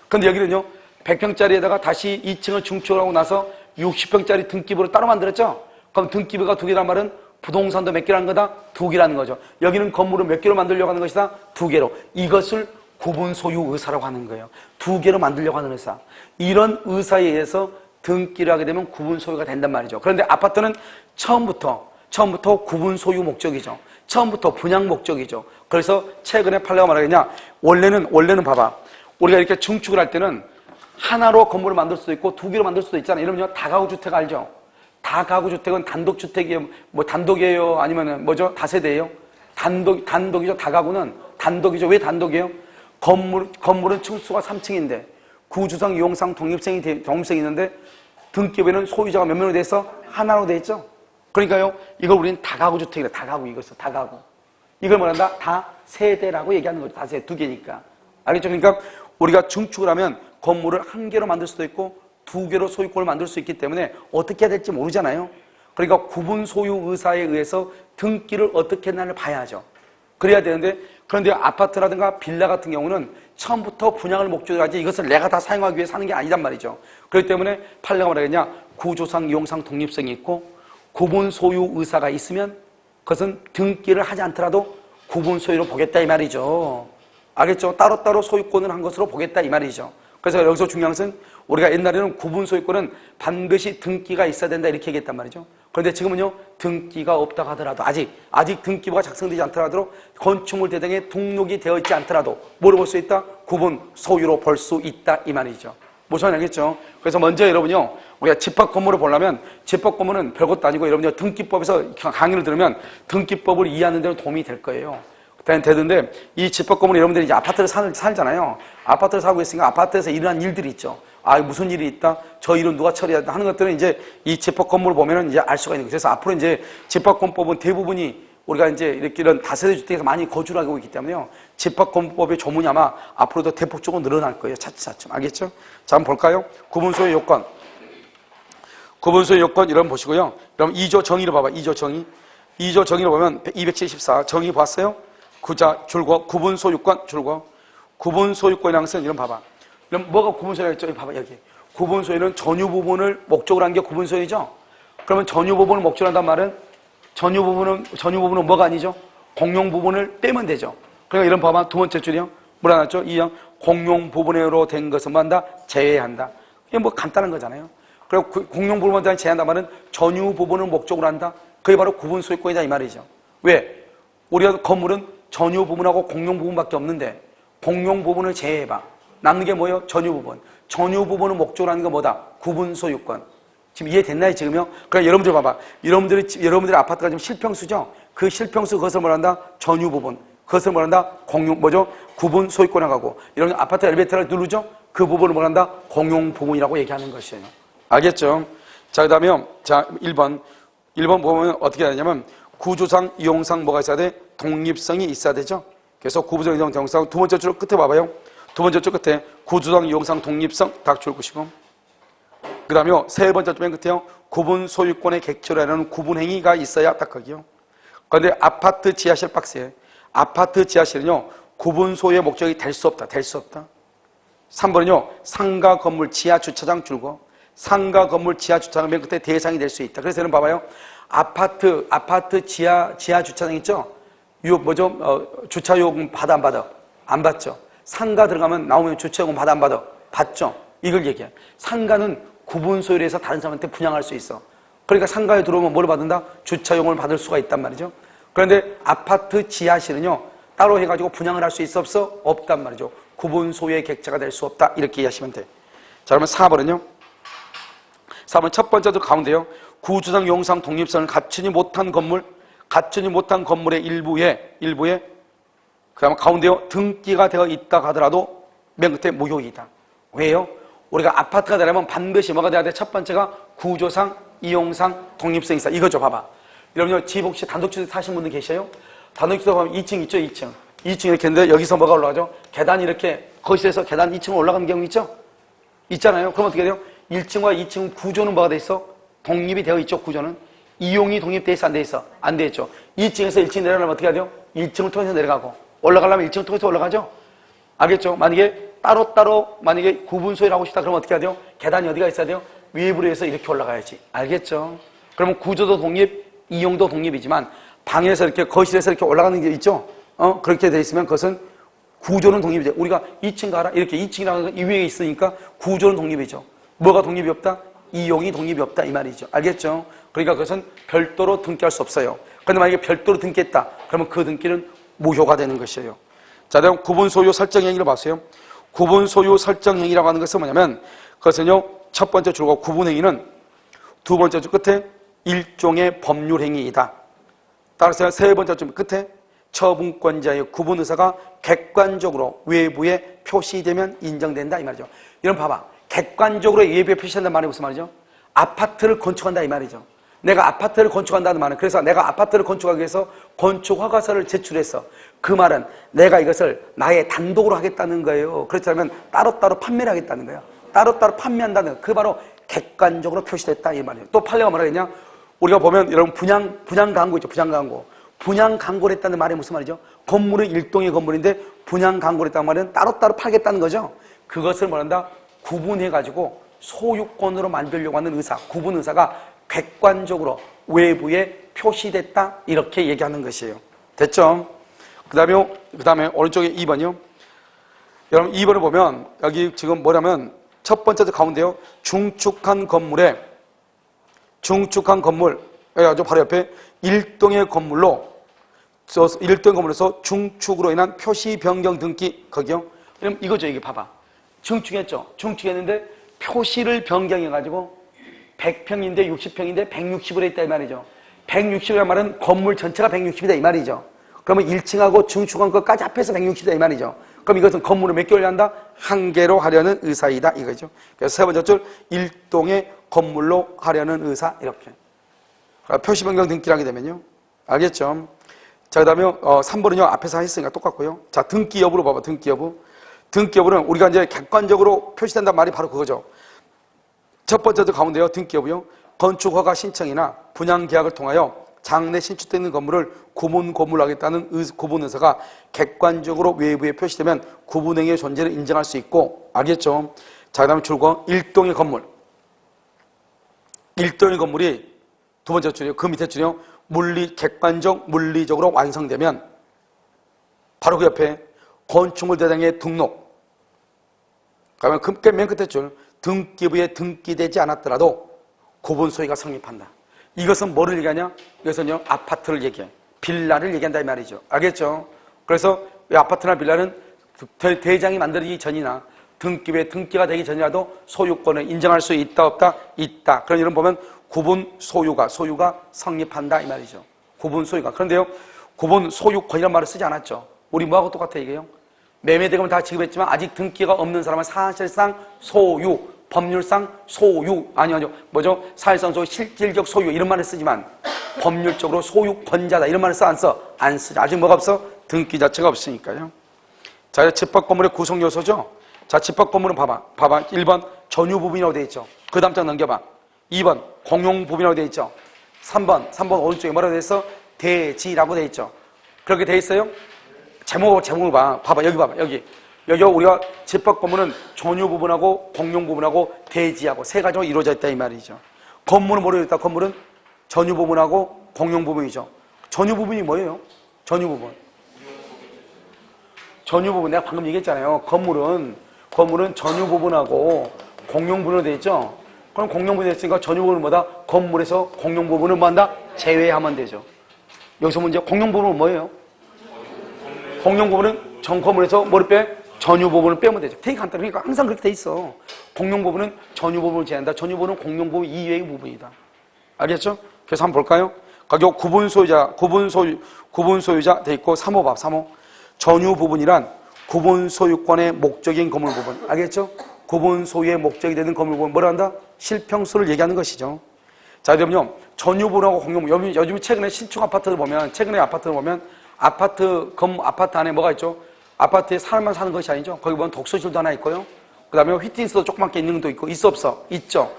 그런데 여기는요. 100평짜리에다가 다시 2층을 중축을 하고 나서 60평짜리 등기부를 따로 만들었죠. 그럼 등기부가 두 개란 말은 부동산도 몇 개라는 거다? 두 개라는 거죠. 여기는 건물을 몇 개로 만들려고 하는 것이다? 두 개로. 이것을 구분 소유 의사라고 하는 거예요. 두 개로 만들려고 하는 의사. 이런 의사에 의해서 등기를 하게 되면 구분 소유가 된단 말이죠. 그런데 아파트는 처음부터 구분 소유 목적이죠. 처음부터 분양 목적이죠. 그래서 최근에 팔려고 말하겠냐? 원래는 봐봐. 우리가 이렇게 중축을 할 때는 하나로 건물을 만들 수도 있고 두 개로 만들 수도 있잖아요. 이러면요. 다가구 주택 알죠? 다가구 주택은 단독 주택이에요. 뭐 단독이에요? 아니면은 뭐죠? 다세대예요? 단독이죠. 다가구는 단독이죠. 왜 단독이에요? 건물은 층수가 3층인데 구조상 이용상 독립성이 있는데 등기부에는 소유자가 몇 명으로 돼 있어? 하나로 돼 있죠. 그러니까요. 이걸 우리는 다가구 주택이라 다가구 이것을 다가구. 이걸 뭐란다? 다세대라고 얘기하는 거죠. 다세대 두 개니까. 알겠죠? 그러니까 우리가 중축을 하면 건물을 한 개로 만들 수도 있고 두 개로 소유권을 만들 수 있기 때문에 어떻게 해야 될지 모르잖아요. 그러니까 구분 소유 의사에 의해서 등기를 어떻게 했나를 봐야죠. 그래야 되는데 그런데 아파트라든가 빌라 같은 경우는 처음부터 분양을 목적으로 하지 이것을 내가 다 사용하기 위해 사는 게 아니단 말이죠. 그렇기 때문에 팔려고 말하겠냐 구조상 이용상 독립성이 있고 구분 소유 의사가 있으면 그것은 등기를 하지 않더라도 구분 소유로 보겠다 이 말이죠. 알겠죠? 따로따로 소유권을 한 것으로 보겠다 이 말이죠. 그래서 여기서 중요한 것은 우리가 옛날에는 구분 소유권은 반드시 등기가 있어야 된다 이렇게 얘기했단 말이죠. 그런데 지금은요 등기가 없다고 하더라도 아직 등기부가 작성되지 않더라도 건축물 대장에 등록이 되어 있지 않더라도 뭐로 볼 수 있다? 구분 소유로 볼 수 있다 이 말이죠. 무슨 알겠죠? 그래서 먼저 여러분요 우리가 집합 건물을 보려면 집합 건물은 별것도 아니고 여러분요 등기법에서 강의를 들으면 등기법을 이해하는 데는 도움이 될 거예요. 되는데 이 집합 건물은 여러분들이 이제 아파트를 살잖아요. 아파트를 사고 있으니까 아파트에서 일어난 일들이 있죠. 무슨 일이 있다? 저 일은 누가 처리했다? 하는 것들은 이제 이 집합 건물을 보면은 이제 알 수가 있는 거예요. 그래서 앞으로 이제 집합건법은 대부분이 우리가 이제 이런 다세대 주택에서 많이 거주를 하고 있기 때문에요. 집합건법의 조문이 아마 앞으로도 대폭적으로 늘어날 거예요. 차츰. 알겠죠? 자, 한번 볼까요? 구분소유 요건. 구분소유 요건 이런 거 보시고요. 그럼 2조 정의를 봐봐. 2조 정의. 2조 정의를 보면 274 정의 봤어요? 구자 줄거 구분소유권 줄거 구분소유권이라는 것은 이런 봐봐. 그럼 뭐가 구분소유라고 했죠? 봐봐 여기. 구분소유는 전유 부분을 목적으로 한 게 구분소유죠. 그러면 전유 부분을 목적으로 한단 말은 전유 부분은 뭐가 아니죠? 공용 부분을 빼면 되죠. 그러니까 이런 봐봐 두 번째 줄이요. 뭐라 났죠? 이형 공용 부분으로 된 것은 뭐한다? 제외한다. 이게 뭐 간단한 거잖아요. 그리고 공용 부분을 제외한다 말은 전유 부분을 목적으로 한다. 그게 바로 구분소유권이다 이 말이죠. 왜? 우리가 건물은 전유 부분하고 공용 부분밖에 없는데 공용 부분을 제외해봐. 남는 게 뭐예요? 전유 부분. 전유 부분을 목적으로 하는 게 뭐다? 구분 소유권. 지금 이해됐나요? 지금요? 그러니까 여러분들 봐봐. 여러분들의 아파트가 지금 실평수죠? 그 실평수 그것을 뭐란다? 전유 부분. 그것을 뭐란다? 구분 소유권이라고 하고. 여러분 아파트 엘리베이터를 누르죠? 그 부분을 뭐란다? 공용 부분이라고 얘기하는 것이에요. 알겠죠? 자, 그 다음에, 자, 1번 보면 어떻게 하냐면, 구조상, 이용상 뭐가 있어야 돼? 독립성이 있어야 되죠? 그래서 구조상, 이용상, 두 번째 줄 끝에 봐봐요. 두 번째 줄 끝에 구조상, 이용상, 독립성 딱 줄 것이고, 그 다음에 세 번째 줄 맨 끝에요. 구분 소유권의 객체라는 구분행위가 있어야 딱 거기요. 그런데 아파트 지하실 박스에 아파트 지하실은요, 구분 소유의 목적이 될 수 없다. 될 수 없다. 3번은요, 상가 건물 지하 주차장 줄고, 상가 건물 지하 주차장 맨 끝에 대상이 될 수 있다. 그래서 여러분 봐봐요. 아파트 지하 주차장 있죠? 주차요금 받아 안 받아? 안 받죠. 상가 들어가면 나오면 주차요금 받아 안 받아? 받죠. 이걸 얘기해. 상가는 구분 소유를 해서 다른 사람한테 분양할 수 있어. 그러니까 상가에 들어오면 뭘 받는다? 주차요금을 받을 수가 있단 말이죠. 그런데 아파트 지하실은요, 따로 해가지고 분양을 할 수 있어 없어? 없단 말이죠. 구분 소유의 객체가 될 수 없다. 이렇게 이해하시면 돼. 자, 그러면 4번은요. 4번 첫 번째도 가운데요. 구조상, 용상, 독립성을 갖추지 못한 건물의 일부에 그 다음에 가운데요. 등기가 되어 있다 하더라도 맨 끝에 무효이다. 왜요? 우리가 아파트가 되려면 반드시 뭐가 돼야 돼? 첫 번째가 구조상, 이용상, 독립성이 있어. 이거죠. 봐봐. 여러분요, 집 혹시 단독주택 사신 분들 계셔요? 단독주택 보면 2층 있죠? 2층 이렇게 있는데 여기서 뭐가 올라가죠? 계단이 이렇게 거실에서 계단 2층으로 올라가는 경우 있죠? 있잖아요. 그럼 어떻게 돼요? 1층과 2층 구조는 뭐가 돼 있어? 독립이 되어 있죠. 구조는 이용이 독립돼 있어? 안 돼 있어? 안 돼 있죠. 2층에서 1층 내려가려면 어떻게 해야 돼요? 1층을 통해서 내려가고, 올라가려면 1층을 통해서 올라가죠. 알겠죠? 만약에 따로따로 만약에 구분 소유를 하고 싶다 그러면 어떻게 해야 돼요? 계단이 어디가 있어야 돼요? 외부로 해서 이렇게 올라가야지. 알겠죠? 그러면 구조도 독립, 이용도 독립이지만 방에서 이렇게 거실에서 이렇게 올라가는 게 있죠? 그렇게 돼 있으면 그것은 구조는 독립이죠. 우리가 2층 가라 이렇게 2층이라는 이 위에 있으니까 구조는 독립이죠. 뭐가 독립이 없다? 이용이 독립이 없다 이 말이죠. 알겠죠? 그러니까 그것은 별도로 등기할 수 없어요. 그런데 만약에 별도로 등기했다 그러면 그 등기는 무효가 되는 것이에요. 자, 다음 구분 소유 설정 행위를 봤어요. 구분 소유 설정 행위라고 하는 것은 뭐냐면 그것은요, 첫 번째 줄과 구분 행위는 두 번째 줄 끝에 일종의 법률 행위이다. 따라서 세 번째 줄 끝에 처분권자의 구분 의사가 객관적으로 외부에 표시되면 인정된다 이 말이죠. 이런 봐봐. 객관적으로 외부에 표시한다는 말이 무슨 말이죠? 아파트를 건축한다 이 말이죠. 내가 아파트를 건축한다는 말은, 그래서 내가 아파트를 건축하기 위해서 건축 허가서를 제출했어. 그 말은 내가 이것을 나의 단독으로 하겠다는 거예요. 그렇다면 따로따로 판매를 하겠다는 거예요. 따로따로 판매한다는 거. 그 바로 객관적으로 표시됐다 이 말이에요. 또 판례가 뭐라 했냐? 우리가 보면 여러분 분양 광고 있죠. 분양 광고. 분양 광고를 했다는 말이 무슨 말이죠? 건물은 일동의 건물인데 분양 광고를 했다는 말은 따로따로 팔겠다는 거죠. 그것을 뭐란다? 구분해가지고 소유권으로 만들려고 하는 의사, 구분 의사가 객관적으로 외부에 표시됐다 이렇게 얘기하는 것이에요. 됐죠? 그 다음에 오른쪽에 2번이요. 여러분 2번을 보면 여기 지금 뭐냐면 첫 번째 가운데요. 중축한 건물 아주 바로 옆에 일동의 건물에서 중축으로 인한 표시 변경 등기 거기요. 그럼 이거죠. 이게 봐봐. 중축했죠. 중축했는데 표시를 변경해가지고 100평인데 60평인데 160으로 했다 이 말이죠. 160이라는 말은 건물 전체가 160이다 이 말이죠. 그러면 1층하고 중축한 것까지 합해서 160이다 이 말이죠. 그럼 이것은 건물을 몇 개로 한다? 한 개로 하려는 의사이다 이거죠. 그래서 세 번째 줄 일동의 건물로 하려는 의사 이렇게. 표시 변경 등기를 하게 되면요. 알겠죠? 자, 그 다음에 3번은요. 앞에서 했으니까 똑같고요. 자, 등기 여부로 봐봐. 등기 여부. 등기 여부는 우리가 이제 객관적으로 표시된다는 말이 바로 그거죠. 첫 번째도 가운데요. 등기 여부요. 건축허가 신청이나 분양계약을 통하여 장내 신축되어 있는 건물을 구분 건물로 하겠다는 구분 의사가 객관적으로 외부에 표시되면 구분행위의 존재를 인정할 수 있고, 알겠죠? 자, 그 다음에 줄거 일동의 건물이 두 번째 줄이요. 그 밑에 줄이요. 물리적으로 완성되면 바로 그 옆에 건축물 대장의 등록, 그러면 맨 끝에 줄 등기부에 등기되지 않았더라도 구분 소유가 성립한다. 이것은 뭐를 얘기하냐? 이것은요, 아파트를 얘기해. 빌라를 얘기한다 이 말이죠. 알겠죠? 그래서 이 아파트나 빌라는 대장이 만들어지기 전이나 등기부에 등기가 되기 전이라도 소유권을 인정할 수 있다 없다? 있다. 그런 이런 보면 구분 소유가 성립한다 이 말이죠. 구분 소유가. 그런데요, 구분 소유권이라는 말을 쓰지 않았죠. 우리 뭐하고 똑같아 이게요? 매매대금은 다 지급했지만 아직 등기가 없는 사람은 사실상 소유, 법률상 소유, 아니요, 뭐죠? 사실상 소유, 실질적 소유 이런 말을 쓰지만 법률적으로 소유권자다 이런 말을 써, 안 써? 안 쓰죠. 아직 뭐가 없어? 등기 자체가 없으니까요. 자, 집합 건물의 구성 요소죠? 자, 집합 건물은 봐봐. 1번 전유부분이라고 되어 있죠. 그 다음 장 넘겨봐. 2번 공용부분이라고 되어 있죠. 3번 오른쪽에 뭐라고 되어 있어? 대지라고 되어 있죠. 그렇게 되어 있어요? 제목을 봐. 봐봐. 여기 봐봐. 여기 우리가 집합 건물은 전유 부분하고 공용 부분하고 대지하고 세 가지로 이루어져 있다 이 말이죠. 건물은 뭐로 있다? 건물은 전유 부분하고 공용 부분이죠. 전유 부분이 뭐예요? 전유 부분 내가 방금 얘기했잖아요. 건물은 전유 부분하고 공용 부분으로 되어 있죠. 그럼 공용 부분이 됐으니까 전유 부분은 뭐다? 건물에서 공용 부분을 뭐 한다? 제외하면 되죠. 여기서 문제 공용 부분은 뭐예요? 공용 부분은 전 건물에서 뭐를 빼? 전유 부분을 빼면 되죠. 되게 간단해. 그러니까 항상 그렇게 돼 있어. 공용 부분은 전유 부분을 제한한다. 전유 부분은 공용 부분 이외의 부분이다. 알겠죠? 그래서 한번 볼까요? 거기 구분 소유자 돼 있고 3호 봐. 3호. 전유 부분이란 구분 소유권의 목적인 건물 부분. 알겠죠? 구분 소유의 목적이 되는 건물 부분 뭐라 한다? 실평수를 얘기하는 것이죠. 자, 그러면요. 전유 부분하고 공용 부분. 요즘 최근에 신축 아파트를 보면 아파트 안에 뭐가 있죠? 아파트에 사람만 사는 것이 아니죠. 거기 보면 독서실도 하나 있고요. 그 다음에 휘트니스도 조그맣게 있는 것도 있고, 있어 없어? 있죠.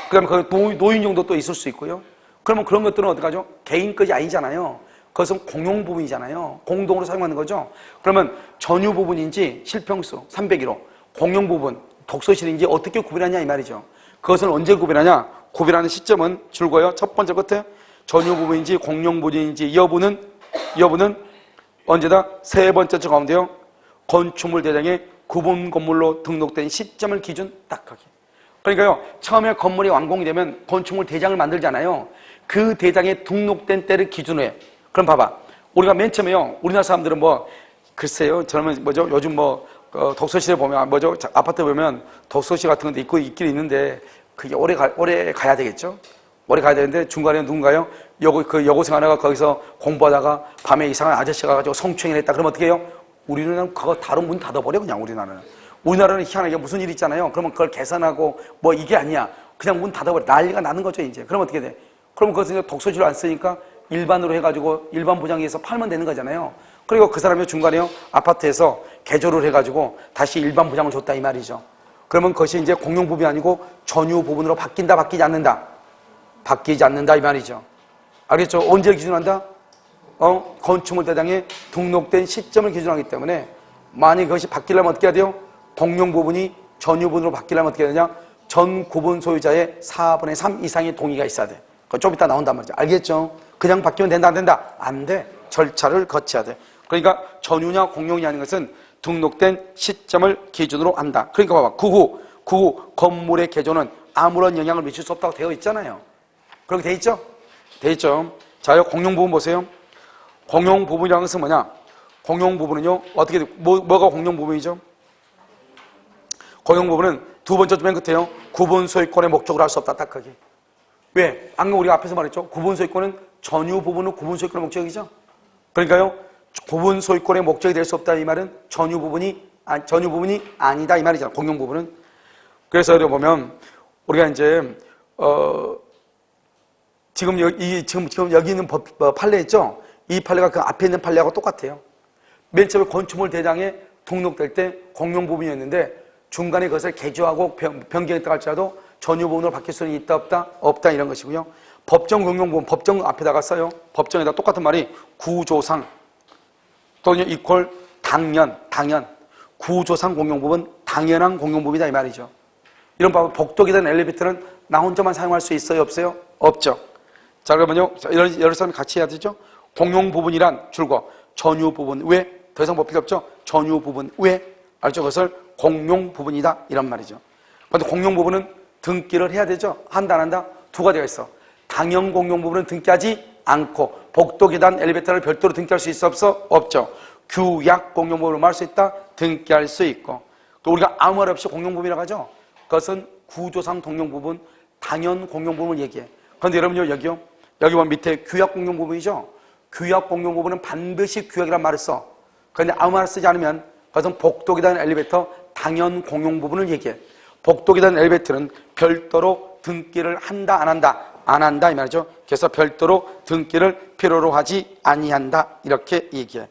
그 다음에 거기 노인정도 또 있을 수 있고요. 그러면 그런 것들은 어떡하죠? 개인 것이 아니잖아요. 그것은 공용 부분이잖아요. 공동으로 사용하는 거죠. 그러면 전유 부분인지 실평수 301호, 공용 부분, 독서실인지 어떻게 구별하냐 이 말이죠. 그것을 언제 구별하냐? 구별하는 시점은 줄거요. 첫 번째 끝에 전유 부분인지 공용 부분인지 여부는 언제다? 세 번째 줄 가운데요. 건축물 대장에 구분 건물로 등록된 시점을 기준 딱 하기. 그러니까요. 처음에 건물이 완공이 되면 건축물 대장을 만들잖아요. 그 대장에 등록된 때를 기준으로 해. 그럼 봐봐. 우리가 맨 처음에요. 우리나라 사람들은 글쎄요. 저는 요즘 독서실에 보면 아파트에 보면 독서실 같은 데 있긴 있는데 그게 오래 가야 되겠죠? 오래 가야 되는데 중간에 누군가요? 여고생 하나가 거기서 공부하다가 밤에 이상한 아저씨가 가지고 성추행을 했다. 그러면 어떻게 해요? 우리는 그거 다른 문 닫아버려 그냥 우리나라는 희한하게 무슨 일 있잖아요. 그러면 그걸 개선하고 이게 아니야. 그냥 문 닫아버려. 난리가 나는 거죠 이제. 그러면 어떻게 돼? 그럼 그것은 독서실을 안 쓰니까 일반으로 해가지고 일반 보장해서 팔면 되는 거잖아요. 그리고 그 사람이 중간에요. 아파트에서 개조를 해가지고 다시 일반 보장을 줬다 이 말이죠. 그러면 그것이 이제 공용 부분이 아니고 전유 부분으로 바뀐다 바뀌지 않는다? 바뀌지 않는다 이 말이죠. 알겠죠? 언제 기준한다? 건축물 대장에 등록된 시점을 기준하기 때문에 만약 그것이 바뀌려면 어떻게 해야 돼요? 공용 부분이 전유 부분으로 바뀌려면 어떻게 해야 되냐? 전 구분 소유자의 4분의 3 이상의 동의가 있어야 돼. 그거 좀 이따 나온단 말이죠. 알겠죠? 그냥 바뀌면 된다 안 된다? 안 돼. 절차를 거쳐야 돼. 그러니까 전유냐 공용이 아닌 것은 등록된 시점을 기준으로 한다. 그러니까 봐봐. 그 후 건물의 개조는 아무런 영향을 미칠 수 없다고 되어 있잖아요. 그렇게 돼 있죠? 돼 있죠. 자, 공용 부분 보세요. 공용 부분이라는 것은 뭐냐? 공용 부분은요, 어떻게, 뭐가 공용 부분이죠? 공용 부분은 두 번째 줄 맨 끝에요. 구분 소유권의 목적으로 할 수 없다, 딱하게. 왜? 아까 우리가 앞에서 말했죠? 구분 소유권은 전유 부분은 구분 소유권의 목적이죠? 그러니까요, 구분 소유권의 목적이 될 수 없다, 이 말은 전유 부분이 아니다, 이 말이잖아, 공용 부분은. 그래서 여기 보면, 우리가 이제, 지금 여기 있는 판례 있죠? 이 판례가 그 앞에 있는 판례하고 똑같아요. 맨 처음에 건축물 대장에 등록될 때 공용 부분이었는데 중간에 그것을 개조하고 변경했다 할지라도 전유 부분으로 바뀔 수는 있다 없다? 없다 이런 것이고요. 법정 공용 부분, 법정 앞에다가 써요. 법정에다 똑같은 말이 구조상 또는 이퀄 당연 구조상 공용 부분, 당연한 공용 부분이다 이 말이죠. 이런 바 복도기든 엘리베이터는 나 혼자만 사용할 수 있어요 없어요? 없죠. 자, 그러면요, 여러 사람이 같이 해야 되죠? 공용 부분이란 줄거, 전유 부분 외, 더 이상 뭐 필요 없죠? 전유 부분 외, 알죠? 그것을 공용 부분이다, 이런 말이죠. 그런데 공용 부분은 등기를 해야 되죠? 한다, 안 한다? 두 가지가 있어. 당연 공용 부분은 등기하지 않고, 복도, 계단, 엘리베이터를 별도로 등기할 수 있어, 없어? 없죠. 규약 공용 부분으로 말할 수 있다? 등기할 수 있고. 또 우리가 아무 말 없이 공용 부분이라고 하죠? 그것은 구조상 동용 부분, 당연 공용 부분을 얘기해. 그런데 여러분요, 여기 보면 밑에 규약 공용 부분이죠? 규약 공용 부분은 반드시 규약이란 말을 써. 그런데 아무 말 쓰지 않으면 그것은 복도 계단 엘리베이터 당연 공용 부분을 얘기해. 복도 계단 엘리베이터는 별도로 등기를 한다, 안 한다? 안 한다 이 말이죠. 그래서 별도로 등기를 필요로 하지 아니한다 이렇게 얘기해.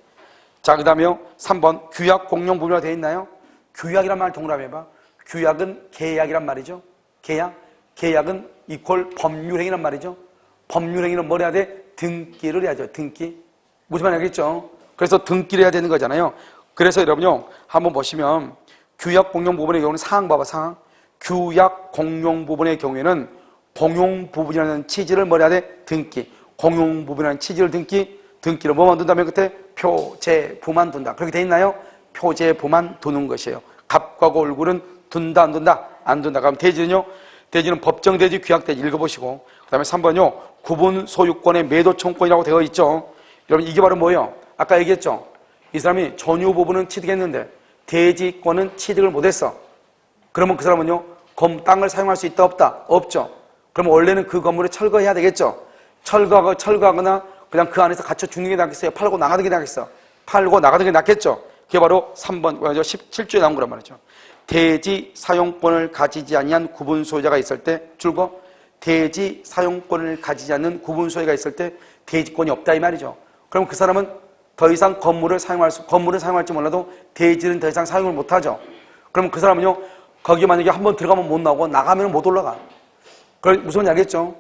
자, 그 다음에 3번 규약 공용 부분이라고 되어 있나요? 규약이란 말 동그라미 해봐. 규약은 계약이란 말이죠. 계약은 이퀄 법률행위란 말이죠. 법률행위는 뭘 해야 돼? 등기를 해야죠. 등기. 무슨 말인지 알겠죠? 그래서 등기를 해야 되는 거잖아요. 그래서 여러분요 한번 보시면 규약 공용 부분의 경우는 사항 봐봐. 사항. 규약 공용 부분의 경우에는 공용 부분이라는 취지를 뭘 해야 돼? 등기. 공용 부분이라는 취지를 등기를 뭐만 둔다면 끝에 표제부만 둔다. 그렇게 돼 있나요? 표제부만 두는 것이에요. 갑과 얼굴은 둔다, 안 둔다? 안 둔다. 그럼 대지는요? 대지는 법정대지, 규약대지 읽어보시고. 그 다음에 3번요. 구분 소유권의 매도 청구권이라고 되어 있죠. 여러분, 이게 바로 뭐예요? 아까 얘기했죠? 이 사람이 전유 부분은 취득했는데 대지권은 취득을 못했어. 그러면 그 사람은요? 땅을 사용할 수 있다, 없다? 없죠. 그럼 원래는 그 건물을 철거해야 되겠죠. 철거하거나 그냥 그 안에서 갇혀 죽는 게 낫겠어요? 팔고 나가는 게 낫겠어? 팔고 나가는 게 낫겠죠. 그게 바로 3번 17조에 나온 거란 말이죠. 대지 사용권을 가지지 아니한 구분 소유자가 있을 때 줄거 대지 사용권을 가지지 않는 구분 소유가 있을 때 대지권이 없다 이 말이죠. 그럼 그 사람은 더 이상 건물을 사용할지 몰라도 대지는 더 이상 사용을 못 하죠. 그럼 그 사람은요 거기 만약에 한번 들어가면 못 나오고 나가면 못 올라가. 무슨 말인지 알겠죠?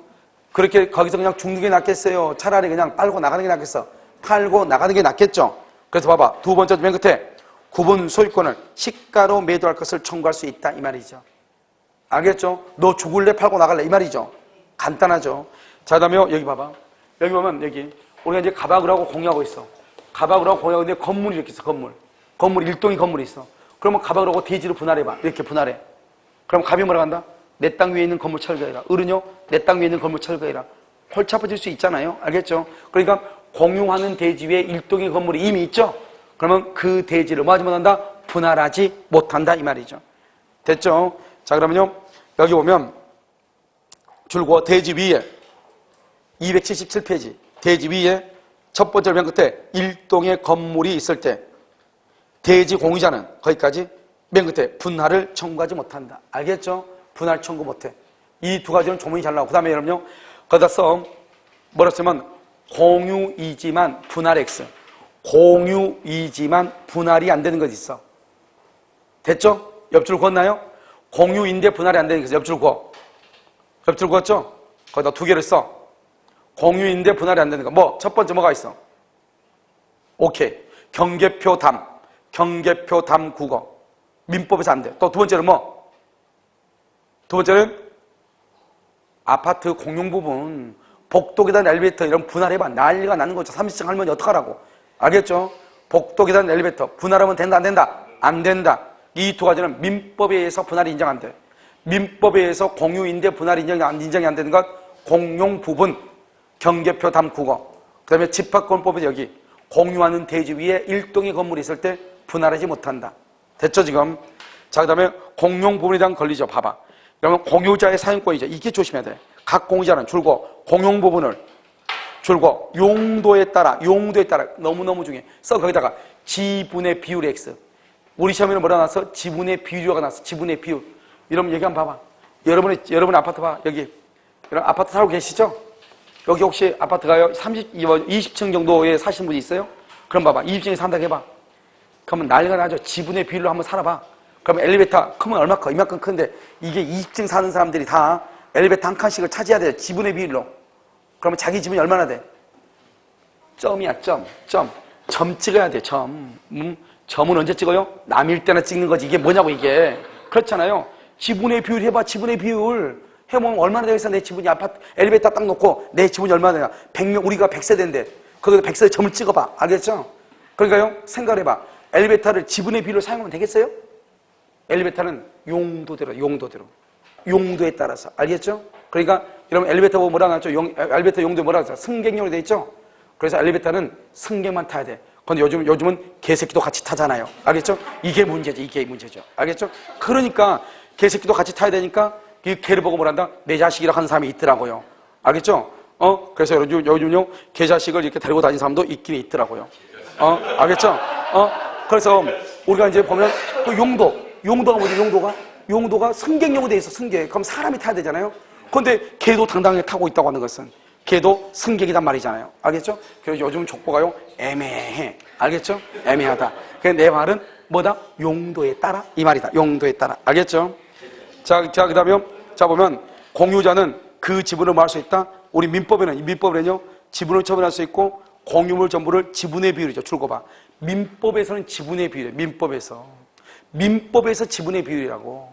그렇게 거기서 그냥 죽는 게 낫겠어요? 차라리 그냥 빨고 나가는 게 낫겠어? 팔고 나가는 게 낫겠죠? 그래서 봐봐. 두 번째 맨 끝에 구분 소유권을 시가로 매도할 것을 청구할 수 있다 이 말이죠. 알겠죠? 너 죽을래? 팔고 나갈래? 이 말이죠. 간단하죠. 자, 그 다음에 여기 봐봐. 여기 보면 여기 우리가 이제 가박을 하고 공유하고 있어. 가박을 하고 공유하고 있는데 건물이 이렇게 있어. 건물 일동이 건물이 있어. 그러면 가박을 하고 대지로 분할해봐. 이렇게 분할해. 그럼 갑이 뭐라고 한다? 내 땅 위에 있는 건물 철거해라. 을은요? 내 땅 위에 있는 건물 철거해라. 골치 아파질 수 있잖아요. 알겠죠? 그러니까 공유하는 대지 위에 일동의 건물이 이미 있죠? 그러면 그 대지를 뭐 하지 못한다? 분할하지 못한다 이 말이죠. 됐죠? 자, 그러면요 여기 보면 줄고 대지 위에 277페이지 대지 위에 첫 번째 맨 끝에 일동의 건물이 있을 때 대지 공유자는 거기까지 맨 끝에 분할을 청구하지 못한다. 알겠죠? 분할 청구 못해. 이 두 가지는 조문이 잘 나오고 그 다음에 여러분요 거기다 써 뭐라 쓰면 공유이지만 분할 X 공유이지만 분할이 안 되는 것이 있어. 됐죠? 옆줄 그었나요? 공유인데 분할이 안 되는 것이 옆줄 그어. 옆줄 그었죠? 거기다 두 개를 써. 공유인데 분할이 안 되는 거. 뭐 첫 번째 뭐가 있어? 오케이. 경계표 담 국어. 민법에서 안 돼. 또 두 번째는 뭐? 두 번째는 아파트 공용 부분, 복도 계단 엘리베이터 이런 분할해봐. 난리가 나는 거죠. 30층 할머니 어떡하라고. 알겠죠? 복도 계단 엘리베이터 분할하면 된다, 안 된다? 안 된다. 이 두 가지는 민법에 의해서 분할이 인정 안 돼. 민법에 의해서 공유인데 분할이 인정이 안 되는 것, 공용 부분, 경계표 담 국어. 그 다음에 집합권법에서 여기 공유하는 대지 위에 일동의 건물이 있을 때 분할하지 못한다. 됐죠, 지금? 자, 그 다음에 공용 부분에 대한 권리죠. 봐봐. 그러면 공유자의 사용권이죠. 이게 조심해야 돼. 각 공유자는 줄고 공용 부분을 줄고 용도에 따라 너무너무 중요해. 써 거기다가 지분의 비율의 X. 우리 시험에는 뭐라 나왔어? 지분의 비율가 나왔어. 지분의 비율. 여러분 여기 한번 봐봐. 여러분 아파트 봐. 여기. 여러분 아파트 살고 계시죠? 여기 혹시 아파트가요? 20층 정도에 사시는 분이 있어요? 그럼 봐봐. 20층에 산다고 해봐. 그러면 난리가 나죠. 지분의 비율로 한번 살아봐. 그러면 엘리베이터 크면 얼마 커? 이만큼 큰데 이게 20층 사는 사람들이 다 엘리베이터 한 칸씩을 차지해야 돼요. 지분의 비율로. 그러면 자기 지분이 얼마나 돼? 점이야, 점. 점 찍어야 돼, 점. 점은 언제 찍어요? 남일 때나 찍는 거지. 이게 뭐냐고, 이게. 그렇잖아요. 지분의 비율 해봐, 지분의 비율. 해보면 얼마나 되겠어, 내 지분이. 아파트, 엘리베이터 딱 놓고 내 지분이 얼마나 되나. 100명, 우리가 100세대인데, 거기서 100세대 점을 찍어봐. 알겠죠? 그러니까요, 생각을 해봐. 엘리베이터를 지분의 비율로 사용하면 되겠어요? 엘리베이터는 용도대로. 용도에 따라서. 알겠죠? 그러니까, 여러분 엘리베이터 보고 뭐라 나왔죠? 엘리베이터 용도에 뭐라 나왔죠? 승객용으로 돼 있죠? 그래서 엘리베이터는 승객만 타야 돼. 근데 요즘은 개새끼도 같이 타잖아요. 알겠죠? 이게 문제죠. 알겠죠? 그러니까 개새끼도 같이 타야 되니까 이 개를 보고 뭐란다? 내 자식이라 하는 사람이 있더라고요. 알겠죠? 그래서 요즘요 개 자식을 이렇게 데리고 다니는 사람도 있긴 있더라고요. 알겠죠? 그래서 우리가 이제 보면 또 용도가 뭐죠? 용도가 승객용으로 돼 있어. 승객. 그럼 사람이 타야 되잖아요. 그런데 개도 당당하게 타고 있다고 하는 것은 개도 승객이란 말이잖아요. 알겠죠? 그래서 요즘 족보가요 애매해. 알겠죠? 애매하다. 그래서 내 말은 뭐다? 용도에 따라 이 말이다. 용도에 따라. 알겠죠? 자 그다음에 자 보면 공유자는 그 지분을 뭐 할 수 있다? 우리 민법에는요 지분을 처분할 수 있고 공유물 전부를 지분의 비율이죠. 줄거봐. 민법에서는 지분의 비율이에요. 민법에서 지분의 비율이라고.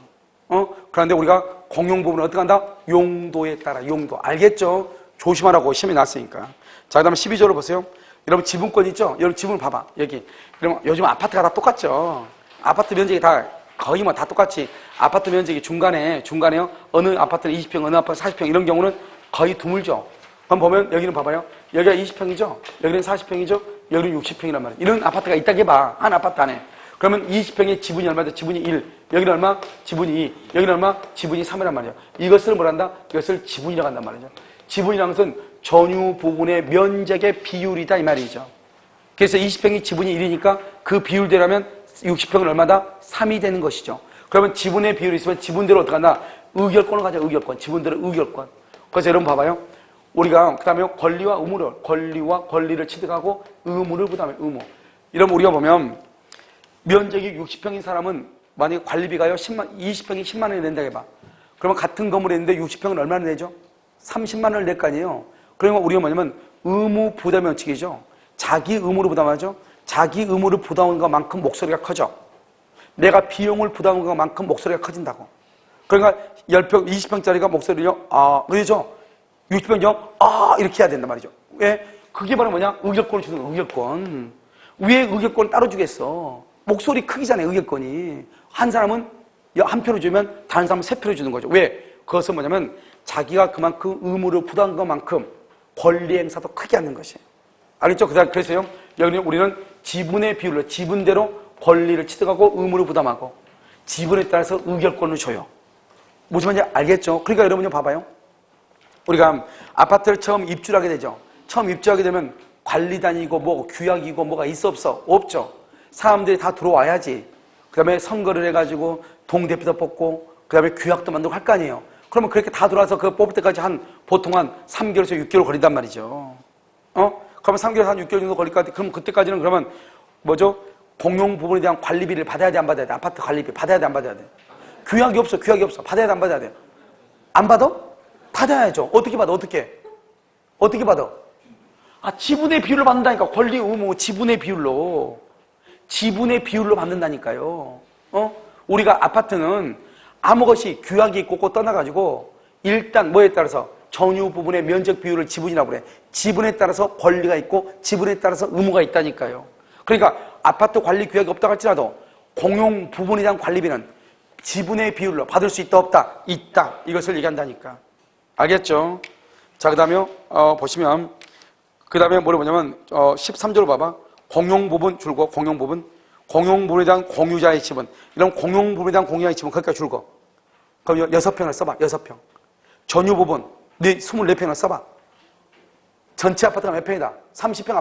그런데 우리가 공용 부분은 어떻게 한다? 용도에 따라 용도. 알겠죠? 조심하라고 시험에 났으니까. 자, 그다음에 12조를 보세요. 여러분 지분권 있죠? 여러분 지분을 봐봐. 여기. 그럼 요즘 아파트가 다 똑같죠? 아파트 면적이 다 거의 뭐 다 똑같이 아파트 면적이 중간에요. 어느 아파트는 20평, 어느 아파트는 40평 이런 경우는 거의 드물죠. 그럼 보면 여기는 봐봐요. 여기가 20평이죠? 여기는 40평이죠? 여기는 60평이란 말이에요. 이런 아파트가 있다고 해봐. 한 아파트 안에. 그러면 20평의 지분이 얼마죠? 지분이 1. 여기는 얼마? 지분이 2. 여기는 얼마? 지분이 3이란 말이에요. 이것을 뭐란다? 이것을 지분이라고 한단 말이죠. 지분이라는 것은 전유 부분의 면적의 비율이다 이 말이죠. 그래서 20평이 지분이 1이니까 그 비율대로면 60평은 얼마다? 3이 되는 것이죠. 그러면 지분의 비율이 있으면 지분대로 어떻게 한다? 의결권을 가져. 의결권. 지분대로 의결권. 그래서 여러분 봐봐요. 우리가 그 다음에 권리와 권리를 취득하고 의무를 부담해. 의무. 이러면 우리가 보면 면적이 60평인 사람은 만약에 관리비가요 20평이 10만 원이 낸다고 해봐. 그러면 같은 건물에 있는데 60평은 얼마나 내죠? 30만 원을 낼 거 아니에요. 그러면 우리가 뭐냐면 의무 부담 원칙이죠. 자기 의무를 부담하죠. 자기 의무를 부담하는 것만큼 목소리가 커져. 내가 비용을 부담하는 것만큼 목소리가 커진다고. 그러니까 10평, 20평짜리가 목소리를요, 그렇죠? 60평이요, 이렇게 해야 된단 말이죠. 왜? 그게 바로 뭐냐? 의결권을 주는 거야, 의결권. 왜 의결권을 따로 주겠어? 목소리 크기잖아요, 의결권이. 한 사람은 한 표를 주면 다른 사람은 3표를 주는 거죠. 왜? 그것은 뭐냐면 자기가 그만큼 의무를 부담한 것만큼 권리 행사도 크게 하는 것이에요. 알겠죠? 그래서요, 여기는 우리는 지분의 비율로, 지분대로 권리를 취득하고 의무를 부담하고 지분에 따라서 의결권을 줘요. 무슨 말인지 알겠죠? 그러니까 여러분이 봐봐요. 우리가 아파트를 처음 입주를 하게 되죠. 처음 입주하게 되면 관리단이고 뭐 규약이고 뭐가 있어 없어? 없죠. 사람들이 다 들어와야지. 그 다음에 선거를 해가지고 동대표도 뽑고 그 다음에 규약도 만들고 할 거 아니에요. 그러면 그렇게 다 들어와서 그거 뽑을 때까지 보통 한 3개월에서 6개월 걸린단 말이죠. 그러면 3개월에서 한 6개월 정도 걸릴 것 같아. 그럼 그때까지는 그러면 뭐죠? 공용 부분에 대한 관리비를 받아야 돼, 안 받아야 돼? 아파트 관리비 받아야 돼, 안 받아야 돼? 규약이 없어. 받아야 돼, 안 받아야 돼? 안 받아? 받아야죠. 어떻게 받아? 어떻게 받아? 지분의 비율로 받는다니까. 권리 의무 지분의 비율로 받는다니까요. 우리가 아파트는 아무 것이 규약이 있고 꼭 떠나가지고 일단 뭐에 따라서 전유 부분의 면적 비율을 지분이라고 그래. 지분에 따라서 권리가 있고 지분에 따라서 의무가 있다니까요. 그러니까 아파트 관리 규약이 없다고 할지라도 공용 부분에 대한 관리비는 지분의 비율로 받을 수 있다 없다? 있다. 이것을 얘기한다니까. 알겠죠? 자, 그 다음에 보시면 그 다음에 뭐냐면 13조를 봐봐. 공용 부분 줄고 공용 부분에 대한 공유자의 지분. 이런 공용 부분에 대한 공유자의 지분 거기까지 줄고. 그럼 6평을 써봐. 6평. 전유 부분 24평을 써봐. 전체 아파트가 몇 평이다? 30평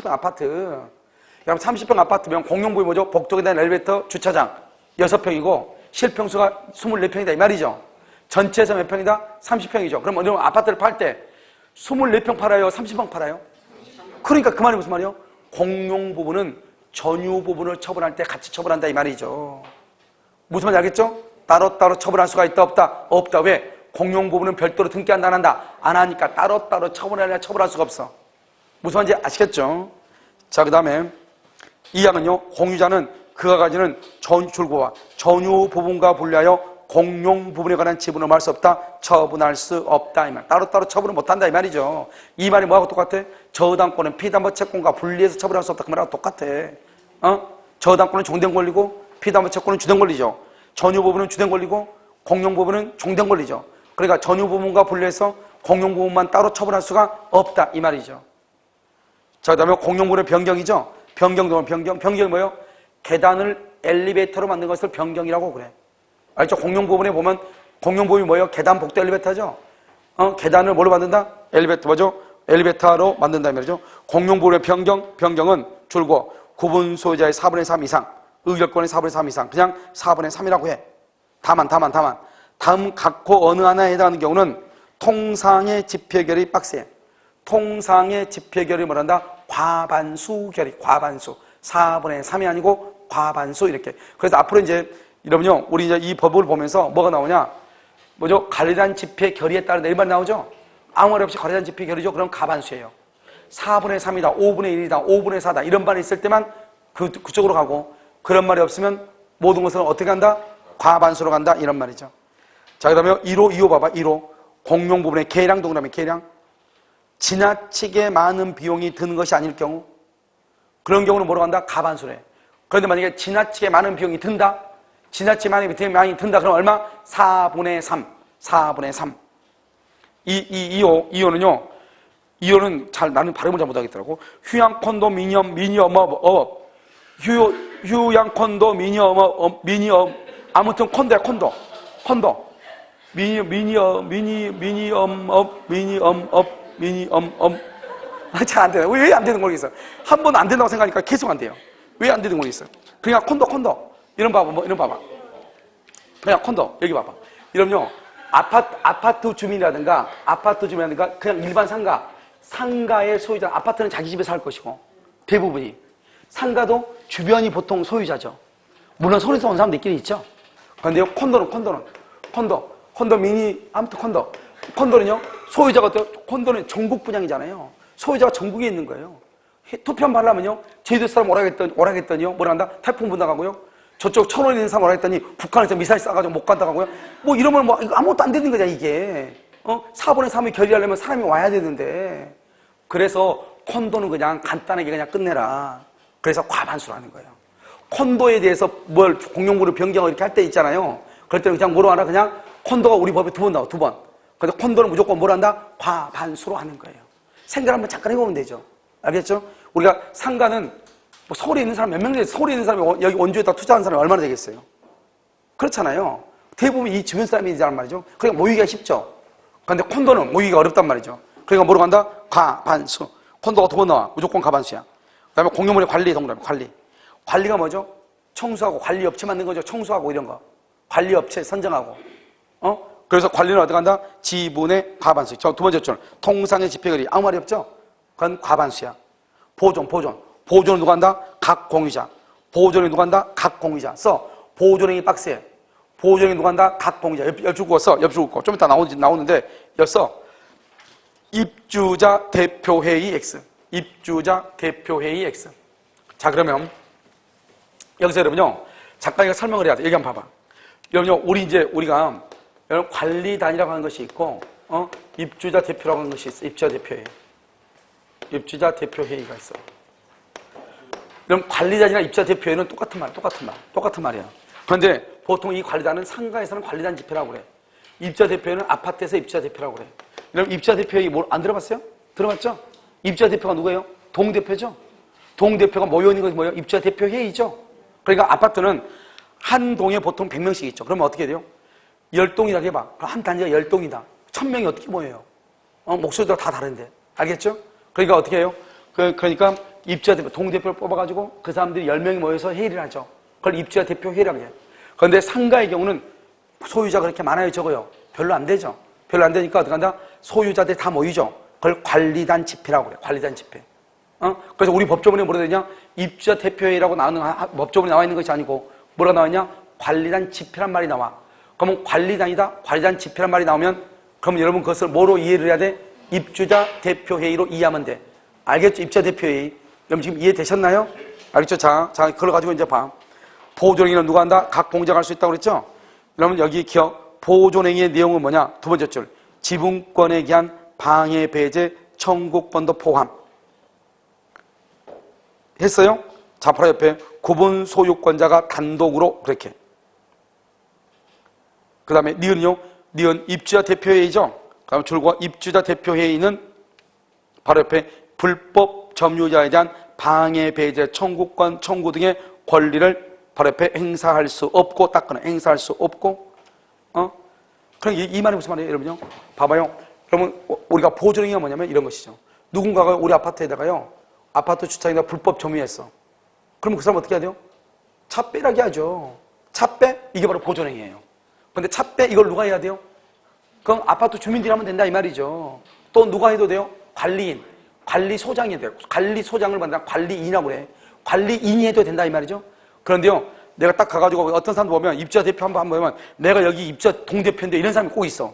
아파트. 그럼 30평 아파트면 공용 부분이 뭐죠? 복도에 대한 엘리베이터, 주차장 6평이고 실평수가 24평이다 이 말이죠. 전체에서 몇 평이다? 30평이죠. 그럼 어느 아파트를 팔 때 24평 팔아요? 30평 팔아요? 그러니까 그 말이 무슨 말이에요? 공용 부분은 전유 부분을 처분할 때 같이 처분한다 이 말이죠. 무슨 말인지 알겠죠? 따로따로 처분할 수가 있다 없다? 없다. 왜? 공용 부분은 별도로 등기한다 안 한다? 안 하니까 따로따로 처분할 수가 없어. 무슨 말인지 아시겠죠? 자, 그 다음에 이 항은요, 공유자는 그가 가지는 줄거와 전유 부분과 분리하여 공용 부분에 관한 지분을 말 수 없다, 처분할 수 없다 이 말. 따로따로 처분을 못한다 이 말이죠. 이 말이 뭐하고 똑같아? 저당권은 피담보 채권과 분리해서 처분할 수 없다 그 말하고 똑같아. 저당권은 종된 권리고 피담보 채권은 주된 권리죠. 전유 부분은 주된 권리고 공용 부분은 종된 권리죠. 그러니까 전유 부분과 분리해서 공용 부분만 따로 처분할 수가 없다 이 말이죠. 자, 그 다음에 공용 부분의 변경이죠. 변경이 뭐예요? 계단을 엘리베이터로 만든 것을 변경이라고 그래. 알죠? 공용 부분에 보면 공용 부분이 뭐예요? 계단 복도 엘리베이터죠. 계단을 뭘로 만든다? 엘리베이터 뭐죠? 엘리베이터로 만든다 이 말이죠. 공용 부분의 변경은 줄고 구분 소유자의 4분의 3 이상 의결권의 4분의 3 이상. 그냥 4분의 3이라고 해. 다만. 다음 각호 어느 하나에 해당하는 경우는 통상의 집회결이 빡세. 통상의 집회결이 뭐란다? 과반수결이. 과반수. 4분의 3이 아니고 과반수 이렇게. 그래서 앞으로 이제 여러분요, 우리 이제 이 법을 보면서 뭐가 나오냐? 뭐죠? 관리단 집회 결의에 따른 내일만 나오죠? 아무 말 없이 관리단 집회 결의죠? 그럼 가반수예요. 4분의 3이다, 5분의 1이다, 5분의 4다 이런 말이 있을 때만 그쪽으로 가고, 그런 말이 없으면 모든 것은 어떻게 간다? 과반수로 간다 이런 말이죠. 자, 그 다음에 1호, 2호 봐봐. 1호 공용 부분의 계량 동그라미 계량. 지나치게 많은 비용이 드는 것이 아닐 경우, 그런 경우는 뭐로 간다? 가반수래. 그런데 만약에 지나치게 많은 비용이 든다? 지나치게 많이 든다. 그럼 얼마? 4분의 3. 4분의 3. 2호는요. 2호는 나는 발음을 잘 못하겠더라고. 휴양 콘도미니엄 미니엄업. 휴양 콘도미니엄업 아무튼 콘도야 콘도. 미니엄업. 잘 안 되네. 왜 안 되는 모르겠어. 한 번 안 된다고 생각하니까 계속 안 돼요. 왜 안 되는 모르겠어. 그냥 콘도. 이런 봐봐. 그냥 콘도. 여기 봐봐. 이러면요. 아파트 주민이라든가 그냥 일반 상가의 소유자, 아파트는 자기 집에 살 것이고, 대부분이. 상가도 주변이 보통 소유자죠. 물론 서울에서 온 사람도 있긴 있죠. 그런데요, 콘도 미니, 아무튼 콘도는요, 소유자가 콘도는 전국 분양이잖아요. 소유자가 전국에 있는 거예요. 투표 한번 하려면요, 제주도 사람 오라겠더니요, 뭐라 한다? 태풍 분다가고요. 저쪽 천원에 있는 사람 오라겠더니 북한에서 미사일 쏴가지고 못 간다고요. 뭐 이러면 뭐 아무것도 안 되는 거잖아, 이게. 4분의 3을 결의하려면 사람이 와야 되는데. 그래서 콘도는 그냥 간단하게 그냥 끝내라. 그래서 과반수로 하는 거예요. 콘도에 대해서 뭘 공용부를 변경을 이렇게 할 때 있잖아요. 그럴 때는 그냥 뭐로 하나? 그냥 콘도가 우리 법에 2번 나와, 2번. 근데 콘도는 무조건 뭘 한다? 과반수로 하는 거예요. 생각 한번 잠깐 해보면 되죠. 알겠죠? 우리가 상가는 뭐 서울에 있는 사람 몇 명 되겠어요? 서울에 있는 사람이 여기 원주에다 투자한 사람이 얼마나 되겠어요? 그렇잖아요. 대부분 이 주변 사람이란 말이죠. 그러니까 모이기가 쉽죠. 그런데 콘도는 모이기가 어렵단 말이죠. 그러니까 뭐로 간다? 과반수. 콘도가 2번 나와. 무조건 과반수야. 그 다음에 공용물의 관리 동그라미, 관리가 뭐죠? 청소하고 관리업체 만든 거죠. 청소하고 이런 거. 관리업체 선정하고. 그래서 관리는 어디 간다? 지분의 과반수. 두 번째 줄. 통상의 집회결의. 아무 말이 없죠? 그건 과반수야. 보존은 누가 한다? 각 공유자. 보존이 누가 한다? 각 공유자. 보존행위 빡세. 보존이 누가 한다? 각 공유자. 옆줄 써. 좀 이따 나오는데, 입주자 대표회의 X. 자, 그러면, 여기서 여러분요, 잠깐 이거 설명을 해야 돼. 여기 한번 봐봐. 여러분요, 우리가, 여러분, 관리단이라고 하는 것이 있고, 입주자 대표라고 하는 것이 있어. 입주자 대표회의가 있어. 그럼 관리단이나 입주자 대표회의는 똑같은 말이야. 그런데 보통 이 관리단은 상가에서는 관리단 집회라고 그래. 입주자 대표회의는 아파트에서 입주자 대표라고 그래. 그럼 입주자 대표회의 안 들어봤어요? 들어봤죠? 입주자 대표가 누구예요? 동대표죠? 동대표가 모여 있는 것이 뭐예요? 입주자 대표회의죠? 그러니까 아파트는 한 동에 보통 100명씩 있죠. 그러면 어떻게 돼요? 10동이라고 해봐. 한 단지가 10동이다. 1000명이 어떻게 모여요? 목소리도 다 다른데. 알겠죠? 그러니까 어떻게 해요? 그러니까 입주자 대표, 동대표를 뽑아가지고 그 사람들이 10명이 모여서 회의를 하죠. 그걸 입주자 대표 회의라고 해요. 그런데 상가의 경우는 소유자가 그렇게 많아요, 적어요? 별로 안 되죠. 별로 안 되니까 어떻게 한다? 소유자들이 다 모이죠. 그걸 관리단 집회라고 그래요. 관리단 집회. 그래서 우리 법조문에 뭐라 되냐? 입주자 대표회의라고 나오는 법조문에 나와 있는 것이 아니고 뭐라 나와 있냐? 관리단 집회란 말이 나와. 그러면 관리단 집회란 말이 나오면 그럼 여러분 그것을 뭐로 이해를 해야 돼? 입주자 대표회의로 이해하면 돼. 알겠죠? 입주자 대표회의. 여러분 지금 이해되셨나요? 알겠죠? 자, 그걸 가지고 이제 봐. 보존행위는 누가 한다? 각 공작할 수 있다고 그랬죠? 그러면 여기 기억. 보존행위의 내용은 뭐냐? 두 번째 줄. 지분권에 기한 방해, 배제, 청구권도 포함. 했어요? 자, 바로 옆에 구분 소유권자가 단독으로 그렇게. 그 다음에 니은요? 니은 입주자 대표회의죠? 그다음 줄과 입주자 대표회의는 바로 옆에 불법 점유자에 대한 방해, 배제, 청구권, 청구 등의 권리를 바로 옆에 행사할 수 없고 딱 끊어. 행사할 수 없고 그럼 이 말이 무슨 말이에요, 여러분요? 봐봐요. 그러면 우리가 보존행위가 뭐냐면 이런 것이죠. 누군가가 우리 아파트에다가요, 아파트 주차장에다 불법 점유했어. 그러면 그 사람 어떻게 해야 돼요? 차 빼라기 하죠. 차 빼? 이게 바로 보존행위예요. 근데 차 빼? 이걸 누가 해야 돼요? 그럼 아파트 주민들이 하면 된다 이 말이죠. 또 누가 해도 돼요? 관리인, 관리소장이 돼요. 관리소장을 만나 관리인이라고 그래. 관리인이 해도 된다 이 말이죠. 그런데요, 내가 딱 가가지고 어떤 사람도 보면 입주자 대표 한번 보면 내가 여기 입주자 동대표인데 이런 사람이 꼭 있어.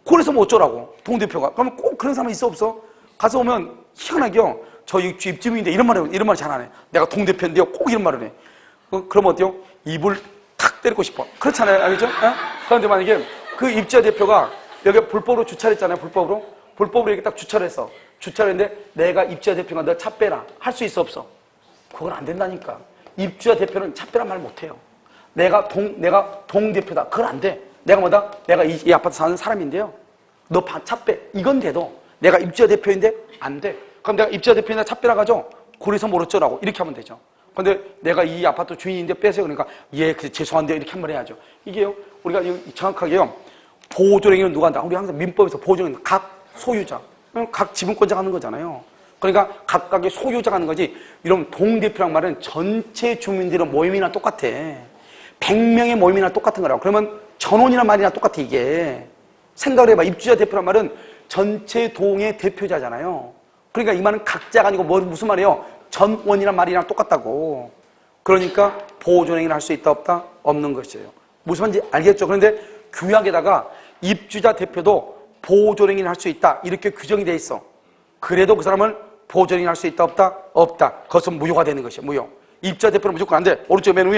그래서 뭐 어쩌라고 동대표가. 그러면 꼭 그런 사람이 있어 없어? 가서 오면 희한하게요. 저 입주민인데 이런 말 잘 안 해. 내가 동대표인데요. 꼭 이런 말을 해. 그러면 어때요? 입을 탁 때리고 싶어. 그렇잖아요. 알겠죠? 그런데 만약에 그 입주자 대표가 여기 불법으로 주차를 했잖아요. 불법으로 이렇게 딱 주차를 했어. 주차를 했는데 내가 입주자 대표가 너 차 빼라. 할 수 있어 없어? 그건 안 된다니까. 입주자 대표는 차 빼란 말 못해요. 내가 동대표다. 그건 안 돼. 내가 뭐다? 내가 이 아파트 사는 사람인데요. 너 차 빼. 이건 돼도 내가 입주자 대표인데 안 돼. 그럼 내가 입주자 대표인데 차 빼라 가죠? 그래서 뭘 어쩌라고. 이렇게 하면 되죠. 근데 내가 이 아파트 주인인데 빼세요. 그러니까 예, 죄송한데요. 이렇게 한번 해야죠. 이게요. 우리가 정확하게요. 보존행위는 누가 한다? 우리 항상 민법에서 보존행위는 각 소유자. 각 지분권자가 하는 거잖아요. 그러니까 각각의 소유자가 하는 거지. 이런 동대표란 말은 전체 주민들의 모임이나 똑같아. 100명의 모임이나 똑같은 거라고. 그러면 전원이란 말이나 똑같아 이게. 생각을 해봐. 입주자 대표란 말은 전체 동의 대표자잖아요. 그러니까 이 말은 각자가 아니고 무슨 말이에요? 전원이란 말이랑 똑같다고. 그러니까 보존행위를 할 수 있다 없다? 없는 것이에요. 무슨 말인지 알겠죠? 그런데 규약에다가 입주자 대표도 보존행위를 할 수 있다 이렇게 규정이 돼 있어. 그래도 그 사람을 보존행위를 할 수 있다 없다? 없다. 그것은 무효가 되는 것이에요. 무효. 입주자 대표는 무조건 안 돼. 오른쪽 맨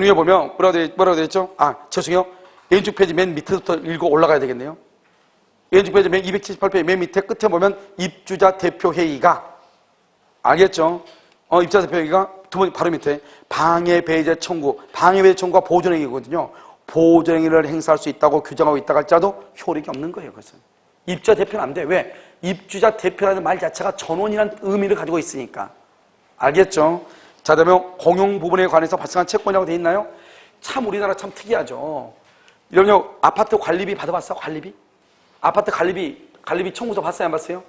위에 보면 뭐라고 되어 있죠? 죄송해요. 왼쪽 페이지 맨 밑에부터 읽고 올라가야 되겠네요. 왼쪽 페이지 맨 278페이지 맨 밑에 끝에 보면 입주자 대표 회의가, 알겠죠? 입주자 대표 회의가 두 번째 바로 밑에 방해 배제 청구, 방해 배제 청구가 보존행위거든요. 보존행위를 행사할 수 있다고 규정하고 있다 할지라도 효력이 없는 거예요. 그것은 입주자 대표는 안 돼. 왜? 입주자 대표라는 말 자체가 전원이라는 의미를 가지고 있으니까. 알겠죠? 자, 그러면 공용 부분에 관해서 발생한 채권이라고 돼 있나요? 참 우리나라 참 특이하죠. 여러분 아파트 관리비 받아봤어? 관리비? 아파트 관리비 청구서 봤어요? 안 봤어요?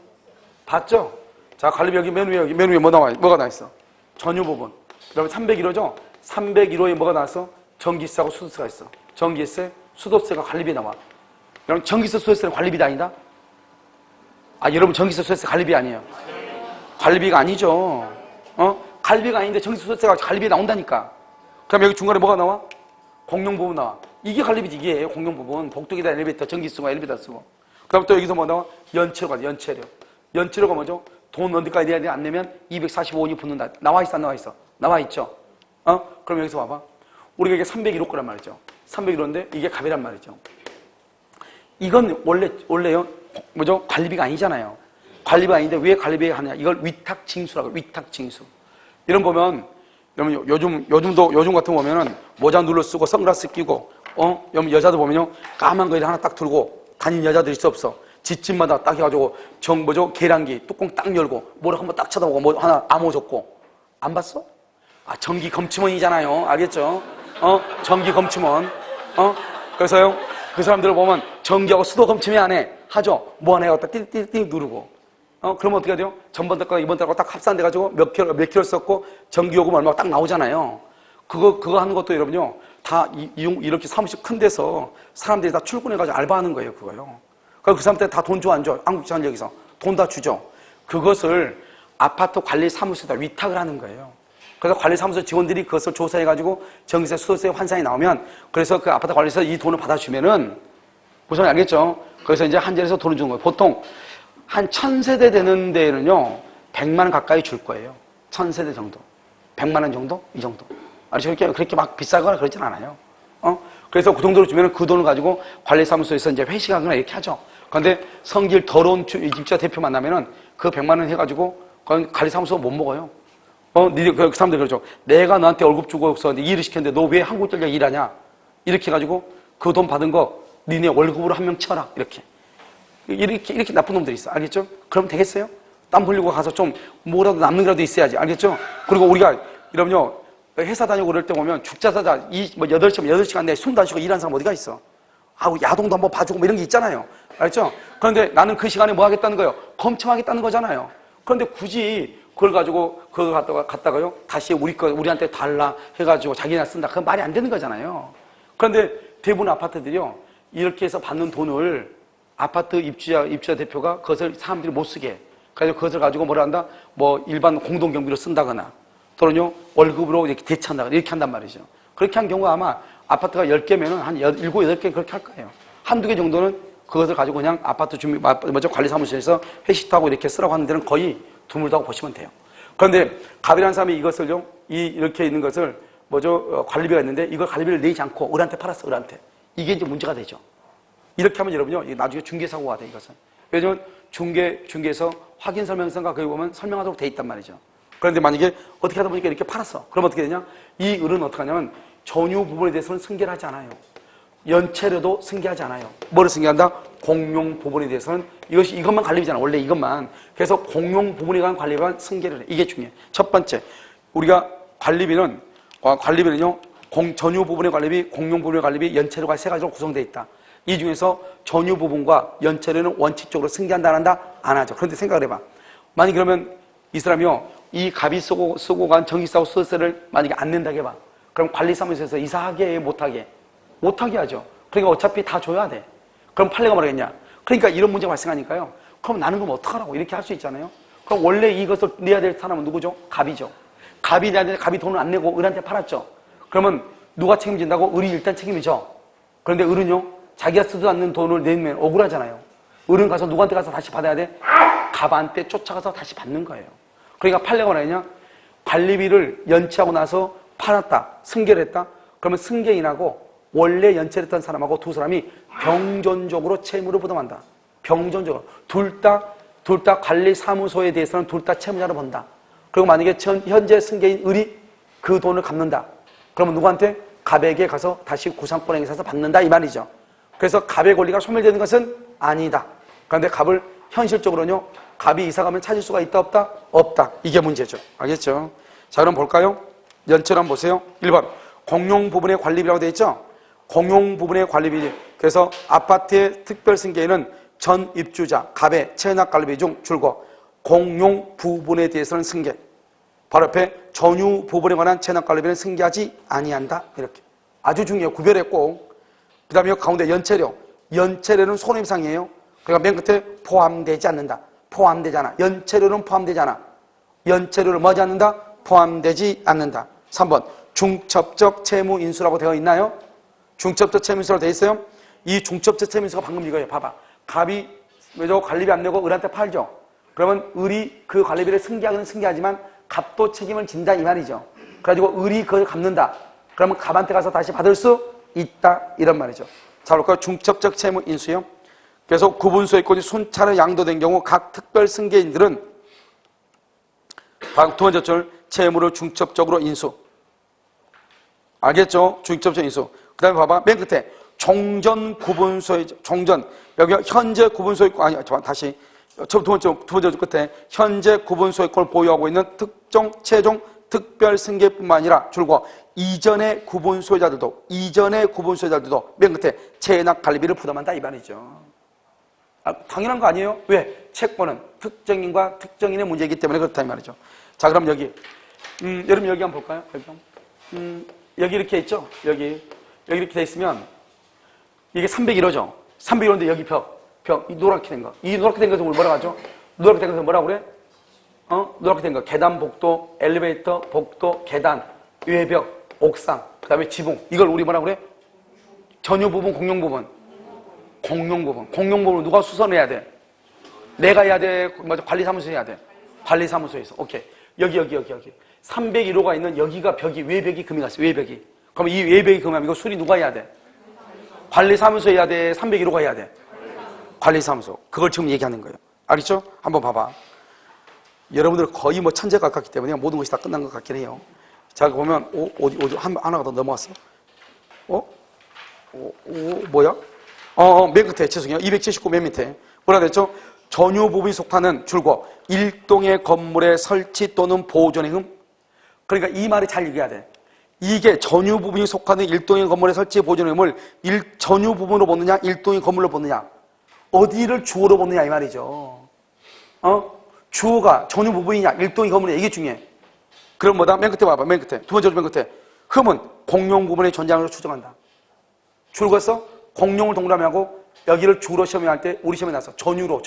봤죠? 자, 관리비 여기 맨 위에 뭐가 나와 있어? 전유 부분. 그러면 301호죠? 301호에 뭐가 나왔어? 전기세하고 수도세가 있어. 전기세, 수도세가 관리비에 나와. 여러분 전기세, 수도세는 관리비가 아니다? 여러분 전기세, 수도세 관리비 아니에요. 관리비가 아니죠. 관리비가 아닌데 전기세, 수도세가 관리비에 나온다니까. 그럼 여기 중간에 뭐가 나와? 공용 부분 나와. 이게 관리비지, 이게 공용 부분. 복도에다 엘리베이터, 전기 쓰고 엘리베이터 쓰고. 그 다음 또 여기서 뭐 나와? 연체료가 돼, 연체료. 연체료가 뭐죠? 돈 언제까지 내야 돼? 안 내면 245원이 붙는다. 나와 있어, 안 나와 있어? 나와 있죠? 그럼 여기서 봐봐. 우리가 이게 301호 거란 말이죠. 301호인데 이게 갑이란 말이죠. 이건 원래요, 뭐죠? 관리비가 아니잖아요. 관리비가 아닌데 왜 관리비가 하냐? 이걸 위탁징수라고, 위탁징수. 이런 보면, 요즘 같은 거 보면은 모자 눌러 쓰고 선글라스 끼고, 여자들 보면요, 까만 거 하나 딱 들고 다니는 여자들 있어 없어? 집집마다 딱 해가지고 계량기 뚜껑 딱 열고 뭐를 한번 딱 쳐다보고 뭐 하나 암호 적고. 안 봤어? 전기 검침원이잖아요. 알겠죠? 전기 검침원. 그래서요, 그 사람들을 보면 전기하고 수도 검침이 안 해. 하죠? 뭐 하나 해갖다 띠띠띠 누르고. 그러면 어떻게 돼요? 전번 달과 이번 달과 딱 합산돼가지고 몇 킬로 썼고 전기요금 얼마가 딱 나오잖아요. 그거 하는 것도 여러분요, 다 이렇게 사무실 큰 데서 사람들이 다 출근해가지고 알바하는 거예요, 그거요. 그러니까 그 사람들 다 돈 줘, 안 줘? 한국전력에서 돈 다 주죠. 그것을 아파트 관리 사무소에다 위탁을 하는 거예요. 그래서 관리사무소 직원들이 그것을 조사해가지고 전기세, 수도세 환산이 나오면, 그래서 그 아파트 관리에서 이 돈을 받아주면은, 무슨 말인지 알겠죠? 그래서 이제 한전에서 돈을 주는 거예요. 보통 한 1000세대 되는 데는요, 100만 원 가까이 줄 거예요. 1000세대 정도. 100만 원 정도? 이 정도. 그렇게 막 비싸거나 그러진 않아요. 그래서 그 정도로 주면은 그 돈을 가지고 관리사무소에서 이제 회식하거나 이렇게 하죠. 그런데 성질 더러운 입주자 대표 만나면은 그 100만 원 해가지고, 그건 관리사무소 못 먹어요. 그 사람들 그러죠. 내가 너한테 월급 주고 일을 시켰는데 너 왜 한국전력 일하냐? 이렇게 해가지고 그 돈 받은 거 니네 월급으로 한 명 쳐라. 이렇게 나쁜 놈들이 있어. 알겠죠? 그럼 되겠어요? 땀 흘리고 가서 좀 뭐라도 남는 거라도 있어야지. 알겠죠? 그리고 우리가 여러분요, 회사 다니고 그럴 때 보면 죽자사자 8시간 내에 숨도 안 쉬고 일하는 사람 어디가 있어? 야동도 한번 봐주고 뭐 이런 게 있잖아요. 알겠죠? 그런데 나는 그 시간에 뭐 하겠다는 거예요? 검침하겠다는 거잖아요. 그런데 굳이 그걸 가지고 그걸 갖다가요 다시 우리한테 달라 해가지고 자기나 쓴다. 그건 말이 안 되는 거잖아요. 그런데 대부분 아파트들이요 이렇게 해서 받는 돈을 아파트 입주자 대표가 그것을 사람들이 못 쓰게 해. 그래서 그것을 가지고 뭐라 한다? 뭐 일반 공동경비로 쓴다거나 또는요 월급으로 이렇게 대체한다거나 이렇게 한단 말이죠. 그렇게 한 경우가 아마 아파트가 10개면은 한 7, 8개 그렇게 할 거예요. 한두 개 정도는 그것을 가지고 그냥 아파트 관리사무소에서 회식하고 이렇게 쓰라고 하는 데는 거의 드물다고 보시면 돼요. 그런데 갑이라는 사람이 이것을요, 이렇게 있는 것을 관리비가 있는데 이걸 관리비를 내지 않고 을한테 팔았어, 을한테. 이게 이제 문제가 되죠. 이렇게 하면 여러분요, 나중에 중개사고가 돼, 이것은. 왜냐면 중개에서 확인 설명서가 거기 보면 설명하도록 돼 있단 말이죠. 그런데 만약에 어떻게 하다 보니까 이렇게 팔았어. 그럼 어떻게 되냐? 이 을은 어떻게 하냐면 전유 부분에 대해서는 승계를 하지 않아요. 연체료도 승계하지 않아요. 뭐를 승계한다? 공용 부분에 대해서는 이것만 관리비잖아. 원래 이것만. 그래서 공용 부분에 관한 관리비만 승계를 해. 이게 중요해. 첫 번째, 우리가 관리비는요, 전유 부분의 관리비, 공용 부분의 관리비, 연체료가 세 가지로 구성되어 있다. 이 중에서 전유 부분과 연체료는 원칙적으로 승계한다, 안 한다? 안 하죠. 그런데 생각을 해봐. 만약 그러면 이 사람이요, 이 갑이 쓰고 간 전기세하고 수도세를 만약에 안 낸다고 해봐. 그럼 관리사무소에서 이사하게 해, 못하게? 못하게 하죠. 그러니까 어차피 다 줘야 돼. 그럼 판례가 뭐라겠냐? 그러니까 이런 문제가 발생하니까요. 그럼 나는 그럼 어떡하라고? 이렇게 할 수 있잖아요. 그럼 원래 이것을 내야 될 사람은 누구죠? 갑이죠. 갑이 내야 되는데 갑이 돈을 안 내고 을한테 팔았죠. 그러면 누가 책임진다고? 을이 일단 책임이죠. 그런데 을은요, 자기가 쓰지 않는 돈을 내면 억울하잖아요. 을은 가서 누구한테 가서 다시 받아야 돼? 갑한테 쫓아가서 다시 받는 거예요. 그러니까 판례가 뭐라냐? 관리비를 연체하고 나서 팔았다, 승계를 했다. 그러면 승계인하고 원래 연체를 했던 사람하고 두 사람이 병존적으로 채무를 부담한다. 병존적으로. 둘 다 관리사무소에 대해서는 둘 다 채무자로 본다. 그리고 만약에 현재 승계인 을이 그 돈을 갚는다. 그러면 누구한테? 갑에게 가서 다시 구상권에 있어서 받는다 이 말이죠. 그래서 갑의 권리가 소멸되는 것은 아니다. 그런데 갑을 현실적으로는요, 갑이 이사 가면 찾을 수가 있다 없다? 없다. 이게 문제죠. 알겠죠? 자, 그럼 볼까요? 연체로 한번 보세요. 1번 공용 부분의 관리비라고 되어 있죠? 공용 부분의 관리비. 그래서 아파트의 특별 승계인은 전 입주자 갑의 체납 관리비 중 줄고 공용 부분에 대해서는 승계. 바로 옆에 전유 부분에 관한 체납 관리비는 승계하지 아니한다. 이렇게. 아주 중요해요. 구별했고. 그 다음에 가운데 연체료. 연체료는 손해배상이에요. 그러니까 맨 끝에 포함되지 않는다. 포함되지 않아. 연체료는 포함되지 않아. 연체료를 뭐하지 않는다? 포함되지 않는다. 3번 중첩적 채무인수라고 되어 있나요? 중첩적 채무인수라고 되어 있어요? 이 중첩적 채무인수가 방금 이거예요. 봐봐. 갑이 관리비 안 내고 을한테 팔죠. 그러면 을이 그 관리비를 승계하기는 승계하지만 갑도 책임을 진다 이 말이죠. 그래가지고 을이 그걸 갚는다. 그러면 갑한테 가서 다시 받을 수 있다 이런 말이죠. 자, 볼까요? 중첩적 채무인수요. 그래서 구분소유권이 순차례 양도된 경우 각 특별 승계인들은 두 번째 줄 채무를 중첩적으로 인수. 알겠죠? 중첩적 인수. 그 다음에 봐봐. 맨 끝에 종전 구분소유, 종전. 여기 현재 구분소유권, 아니, 다시. 두 번째 줄 끝에 현재 구분소유권을 보유하고 있는 특정, 최종, 특별 승계뿐만 아니라 줄고 이전의 구분소유자들도 맨 끝에 체납 관리비를 부담한다 이 말이죠. 당연한 거 아니에요? 왜? 채권은 특정인과 특정인의 문제이기 때문에 그렇다 이 말이죠. 자, 그럼 여기 여러분 여기 한번 볼까요? 여기 이렇게 있죠? 여기 이렇게 돼 있으면 이게 301호죠? 301호인데 여기 이 노랗게 된 거. 이 노랗게 된 것을 뭐라고 하죠? 노랗게 된 것을 뭐라고 그래? 노랗게 된 거. 계단, 복도, 엘리베이터, 복도, 계단, 외벽, 옥상, 그 다음에 지붕. 이걸 우리 뭐라고 그래? 전유 부분, 공용 부분. 공용 부분 누가 수선해야 돼? 내가 해야 돼? 관리사무소에 해야 돼? 관리사무소에서. 오케이. 여기. 301호가 있는 여기가 벽이, 외벽이 금이 갔어요. 외벽이. 그럼 이 외벽이 금하면 이거 수리 누가 해야 돼? 관리사무소에 해야 돼? 301호가 해야 돼? 관리사무소. 그걸 지금 얘기하는 거예요. 알겠죠? 한번 봐봐. 여러분들 거의 천재 가깝기 때문에 모든 것이 다 끝난 것 같긴 해요. 자, 보면, 어디, 하나가 더 넘어왔어. 뭐야? 맨 끝에, 죄송해요. 279 맨 밑에. 뭐라 그랬죠? 전유 부분이 속하는 줄고 일동의 건물의 설치 또는 보존의 흠. 그러니까 이 말이 잘 얘기해야 돼. 이게 전유 부분이 속하는 일동의 건물의 설치 보존의 흠을 전유 부분으로 보느냐, 일동의 건물로 보느냐. 어디를 주어로 보느냐 이 말이죠. 주어가 전유 부분이냐, 일동의 건물이냐, 이게 중요해. 그럼 뭐다? 맨 끝에 봐봐, 맨 끝에. 두 번째 맨 끝에. 흠은 공용 부분의 존재함으로 추정한다. 줄거서 공용을 동그라미 하고 여기를 주로 시험에 할 때 우리 시험에 나서 전유로,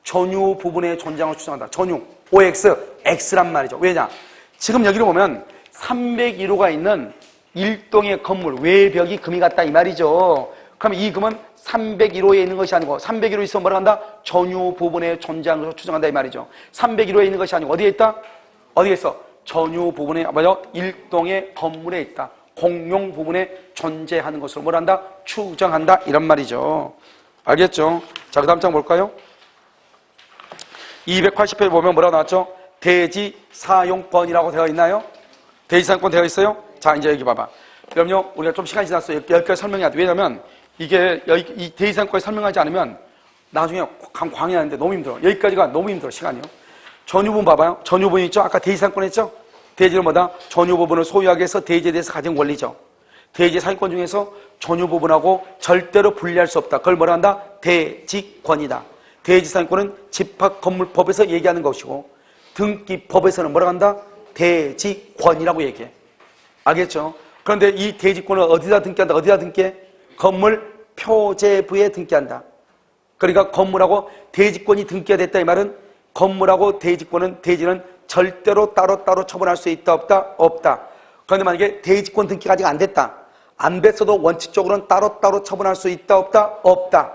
전유 부분의 존재함으로 추정한다. 전유, OX, X란 말이죠. 왜냐? 지금 여기를 보면 301호가 있는 일동의 건물, 외벽이 금이 같다 이 말이죠. 그럼 이 금은 301호에 있는 것이 아니고 301호에 있으면 뭐라 한다? 전유 부분의 존재함으로 추정한다 이 말이죠. 301호에 있는 것이 아니고 어디에 있다? 어디에 있어? 전유 부분에, 뭐죠? 일동의 건물에 있다. 공용 부분에 존재하는 것으로 뭘 한다? 추정한다 이런 말이죠. 알겠죠? 자, 그 다음 장 볼까요? 280페이지 보면 뭐라고 나왔죠? 대지 사용권이라고 되어 있나요? 대지 사용권 되어 있어요? 자, 이제 여기 봐봐. 그럼요, 우리가 좀 시간이 지났어요. 여기까지 설명해야 돼. 왜냐면 이게 이 대지 사용권을 설명하지 않으면 나중에 강의하는데 너무 힘들어. 여기까지가 너무 힘들어, 시간이요. 전유분 봐봐요. 전유분 있죠? 아까 대지 사용권 했죠? 대지는 뭐다? 전유부분을 소유하게 해서 대지에 대해서 가진 권리죠. 대지 사용권 중에서 전유부분하고 절대로 분리할 수 없다. 그걸 뭐라 한다? 대지권이다. 대지 사용권은 집합건물법에서 얘기하는 것이고 등기법에서는 뭐라 한다? 대지권이라고 얘기해. 알겠죠? 그런데 이 대지권을 어디다 등기한다? 어디다 등기해? 건물 표제부에 등기한다. 그러니까 건물하고 대지권이 등기가 됐다 이 말은 건물하고 대지는 절대로 따로따로 처분할 수 있다 없다? 없다. 그런데 만약에 대지권 등기가 아직 안 됐다. 안 됐어도 원칙적으로는 따로따로 처분할 수 있다 없다? 없다.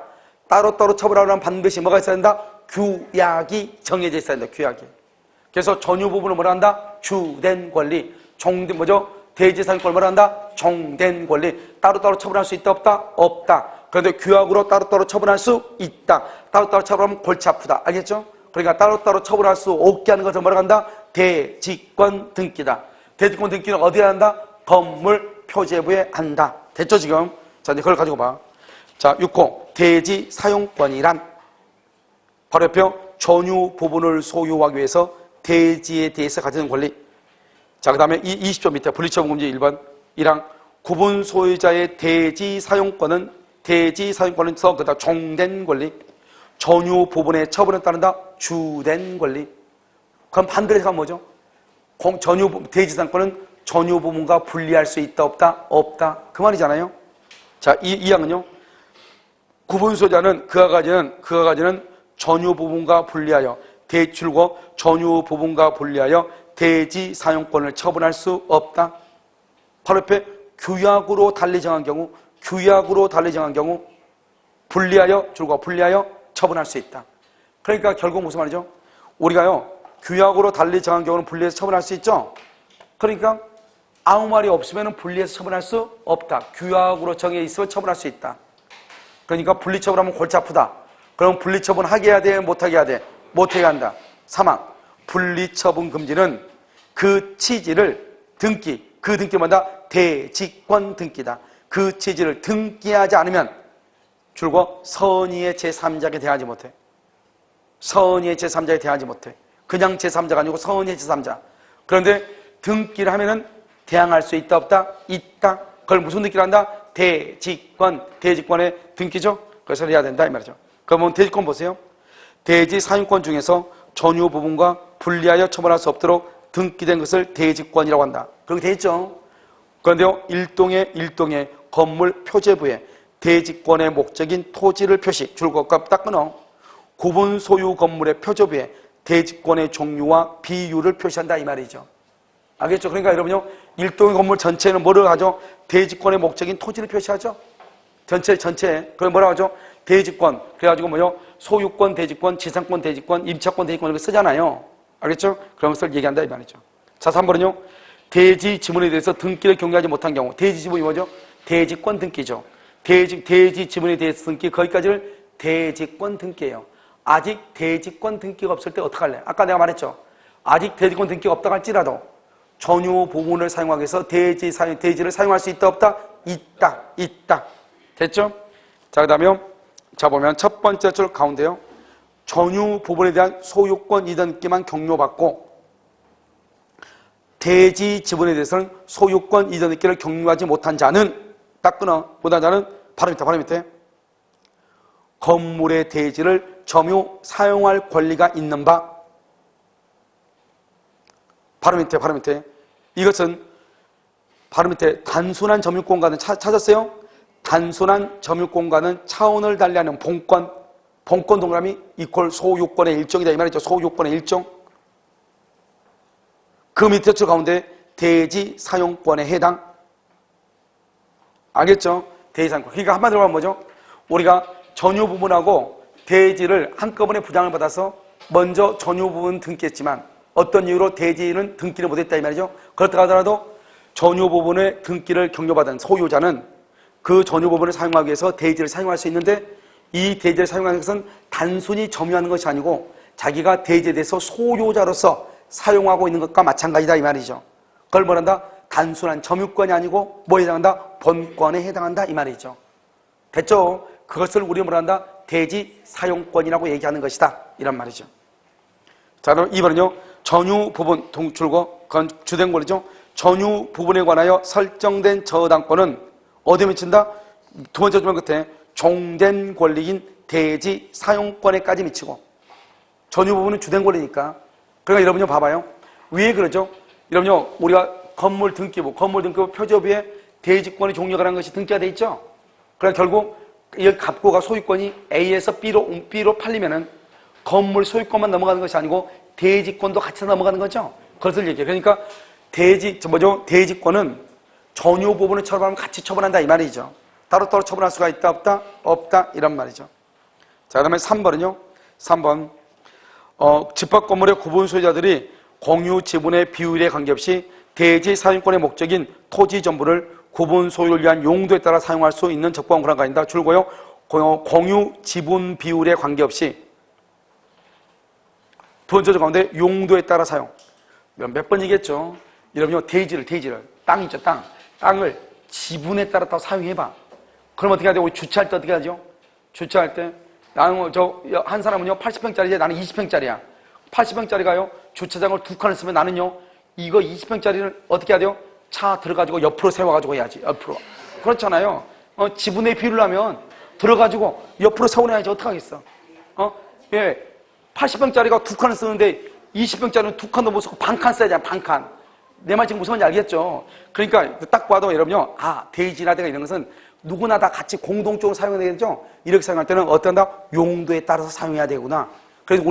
따로따로 처분하려면 반드시 뭐가 있어야 된다? 규약이 정해져 있어야 된다. 규약이. 그래서 전유 부분을 뭐라 한다? 주된 권리. 종된 뭐죠? 대지 사용권을 뭐라 한다? 종된 권리. 따로따로 처분할 수 있다 없다? 없다. 그런데 규약으로 따로따로 처분할 수 있다. 따로따로 처분하면 골치 아프다. 알겠죠? 그러니까 따로따로 처분할 수 없게 하는 것을 뭐라고 한다? 대지권 등기다. 대지권 등기는 어디에 한다? 건물 표제부에 한다. 됐죠 지금? 자, 이제 그걸 가지고 봐. 자, 6호 대지 사용권이란 바로 옆에 전유 부분을 소유하기 위해서 대지에 대해서 가지는 권리. 자, 그 다음에 이 20조 밑에 분리처분 금지 1번 1항 구분 소유자의 대지 사용권은 그다 종된 권리. 전유 부분의 처분에 따른다 주된 권리. 그럼 반대로 해서 뭐죠? 대지 사용권은 전유 부분과 분리할 수 있다 없다? 없다. 그 말이잖아요. 자, 이 항은요. 구분 소유자는 그가 가지는 전유 부분과 분리하여 대출고 전유 부분과 분리하여 대지 사용권을 처분할 수 없다. 바로 옆에 규약으로 달리 정한 경우 분리하여 처분할 수 있다. 그러니까 결국 무슨 말이죠? 우리가요 규약으로 달리 정한 경우는 분리해서 처분할 수 있죠. 그러니까 아무 말이 없으면 분리해서 처분할 수 없다. 규약으로 정해 있으면 처분할 수 있다. 그러니까 분리처분하면 골치 아프다. 그럼 분리처분 하게 해야 돼? 못하게 해야 돼? 못하게 한다. 3항 분리처분 금지는 그 취지를 그 등기 뭐다? 대지권 등기다. 그 취지를 등기하지 않으면 줄곧 선의의 제3자에게 대하지 못해. 선의의 제3자에게 대하지 못해. 그냥 제3자가 아니고 선의의 제3자. 그런데 등기를 하면은 대항할 수 있다 없다? 있다. 그걸 무슨 등기를 한다? 대지권의 등기죠. 그래서 해야 된다 이 말이죠. 그러면 대지권 보세요. 대지 사용권 중에서 전유 부분과 분리하여 처분할 수 없도록 등기된 것을 대지권이라고 한다. 그렇게 돼 있죠. 그런데요, 일동의 건물 표제부에 대지권의 목적인 토지를 표시, 줄것과 딱 끊어. 구분 소유 건물의 표제부에 대지권의 종류와 비율을 표시한다 이 말이죠. 알겠죠? 그러니까 여러분요, 일동의 건물 전체는 뭐를 하죠? 대지권의 목적인 토지를 표시하죠. 전체. 그럼 뭐라고 하죠? 대지권. 그래가지고 뭐요? 소유권 대지권, 지상권 대지권, 임차권 대지권 이렇게 쓰잖아요. 알겠죠? 그런 것을 얘기한다 이 말이죠. 자, 3번은요. 대지 지분에 대해서 등기를 경유하지 못한 경우. 대지 지분이 뭐죠? 대지권 등기죠. 대지 지분에 대해서 등기, 거기까지를 대지권 등기예요. 아직 대지권 등기가 없을 때 어떡할래? 아까 내가 말했죠. 아직 대지권 등기가 없다 할지라도 전유 부분을 사용하기 위해서 대지를 사용할 수 있다 없다? 있다. 됐죠? 자, 그 다음에 자 보면 첫 번째 줄 가운데요. 전유 부분에 대한 소유권 이전기만 경료받고 대지 지분에 대해서는 소유권 이전기를 경유하지 못한 자는 딱 끊어. 못한 자는 바로 밑에 건물의 대지를 점유 사용할 권리가 있는 바 바로 밑에. 이것은 바로 밑에 단순한 점유권과는 찾았어요? 단순한 점유권과는 차원을 달리하는 본권 동그라미 이퀄 소유권의 일정이다 이 말이죠. 소유권의 일정. 그 밑에 저 가운데 대지 사용권에 해당. 알겠죠? 대지 사용권. 그러니까 한마디로 하면 뭐죠? 우리가 전유 부분하고 대지를 한꺼번에 부담을 받아서 먼저 전유 부분 등기했지만 어떤 이유로 대지는 등기를 못했다 이 말이죠. 그렇다 하더라도 전유 부분의 등기를 경료받은 소유자는 그 전유 부분을 사용하기 위해서 대지를 사용할 수 있는데 이 대지를 사용하는 것은 단순히 점유하는 것이 아니고 자기가 대지에 대해서 소유자로서 사용하고 있는 것과 마찬가지다 이 말이죠. 그걸 뭐란다? 단순한 점유권이 아니고 뭐에 해당한다? 본권에 해당한다 이 말이죠. 됐죠? 그것을 우리 뭐란다? 대지 사용권이라고 얘기하는 것이다 이란 말이죠. 자, 그럼 2번은요. 전유 부분 줄거 그건 주된 권리죠. 전유 부분에 관하여 설정된 저당권은 어디에 미친다? 두 번째 주문 끝에 종된 권리인 대지 사용권에까지 미치고 전유 부분은 주된 권리니까. 그러니까 여러분요 봐봐요. 왜 그러죠? 여러분요 우리가 건물 등기부 표지업에 대지권의 종료가라는 것이 등기가 돼 있죠. 그러니까 결국 이 갑고가 소유권이 A에서 B로 팔리면은 건물 소유권만 넘어가는 것이 아니고 대지권도 같이 넘어가는 거죠. 그것을 얘기해요. 그러니까 대지권은 전유 부분을 처분하면 같이 처분한다 이 말이죠. 따로따로 처분할 수가 있다 없다? 없다 이런 말이죠. 자, 그 다음에 3번은요. 3번 집합 건물의 구분 소유자들이 공유 지분의 비율에 관계없이 대지 사용권의 목적인 토지 전부를 구분 소유를 위한 용도에 따라 사용할 수 있는 적법한 권한가 있다. 줄고요. 공유 지분 비율에 관계없이 두 번째 가운데 용도에 따라 사용. 몇 번 얘기했죠. 여러분요 대지를 땅 있죠. 땅을 지분에 따라 다 사용해봐. 그럼 어떻게 해야 돼요? 우리 주차할 때 어떻게 하죠? 주차할 때 나는 한 사람은요 80평짜리지 나는 20평짜리야. 80평짜리가요 주차장을 2칸을 쓰면 나는요 이거 20평짜리를 어떻게 해야 돼요? 차 들어가지고 옆으로 세워가지고 해야지. 옆으로. 그렇잖아요. 지분의 비율을 하면 들어가지고 옆으로 세워놔야지. 어떡하겠어? 예. 80평짜리가 2칸을 쓰는데 20평짜리는 2칸도 못 쓰고 반칸 써야 돼. 반칸. 내 말 지금 무슨 말인지 알겠죠? 그러니까 딱 봐도 여러분요 대지나 대가 이런 것은 누구나 다 같이 공동적으로 사용해야 되겠죠? 이렇게 사용할 때는 어떤다? 용도에 따라서 사용해야 되구나. 그래서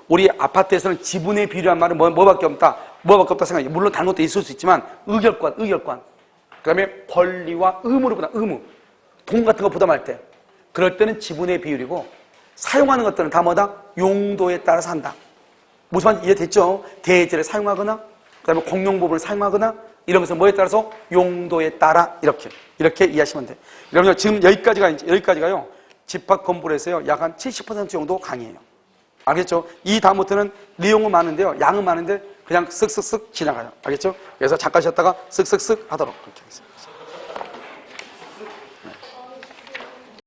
우리 아파트에서는 지분의 비율이란 말은 뭐밖에 없다? 뭐밖에 없다 생각해요. 물론 다른 것도 있을 수 있지만 의결권. 그 다음에 권리와 의무를 의무. 돈 같은 거 부담할 때. 그럴 때는 지분의 비율이고 사용하는 것들은 다 뭐다? 용도에 따라서 한다. 무슨 말인지 이해됐죠? 대지를 사용하거나 그 다음에 공용 부분을 사용하거나 이런 것은 뭐에 따라서? 용도에 따라 이렇게 이해하시면 돼요. 여러분 지금 여기까지가요 집합 건물에서요 약 한 70% 정도 강의해요. 알겠죠? 이 다음부터는 내용은 많은데요 양은 많은데 그냥 쓱쓱쓱 지나가요. 알겠죠? 그래서 잠깐 쉬었다가 쓱쓱쓱 하도록 그렇게 하겠습니다.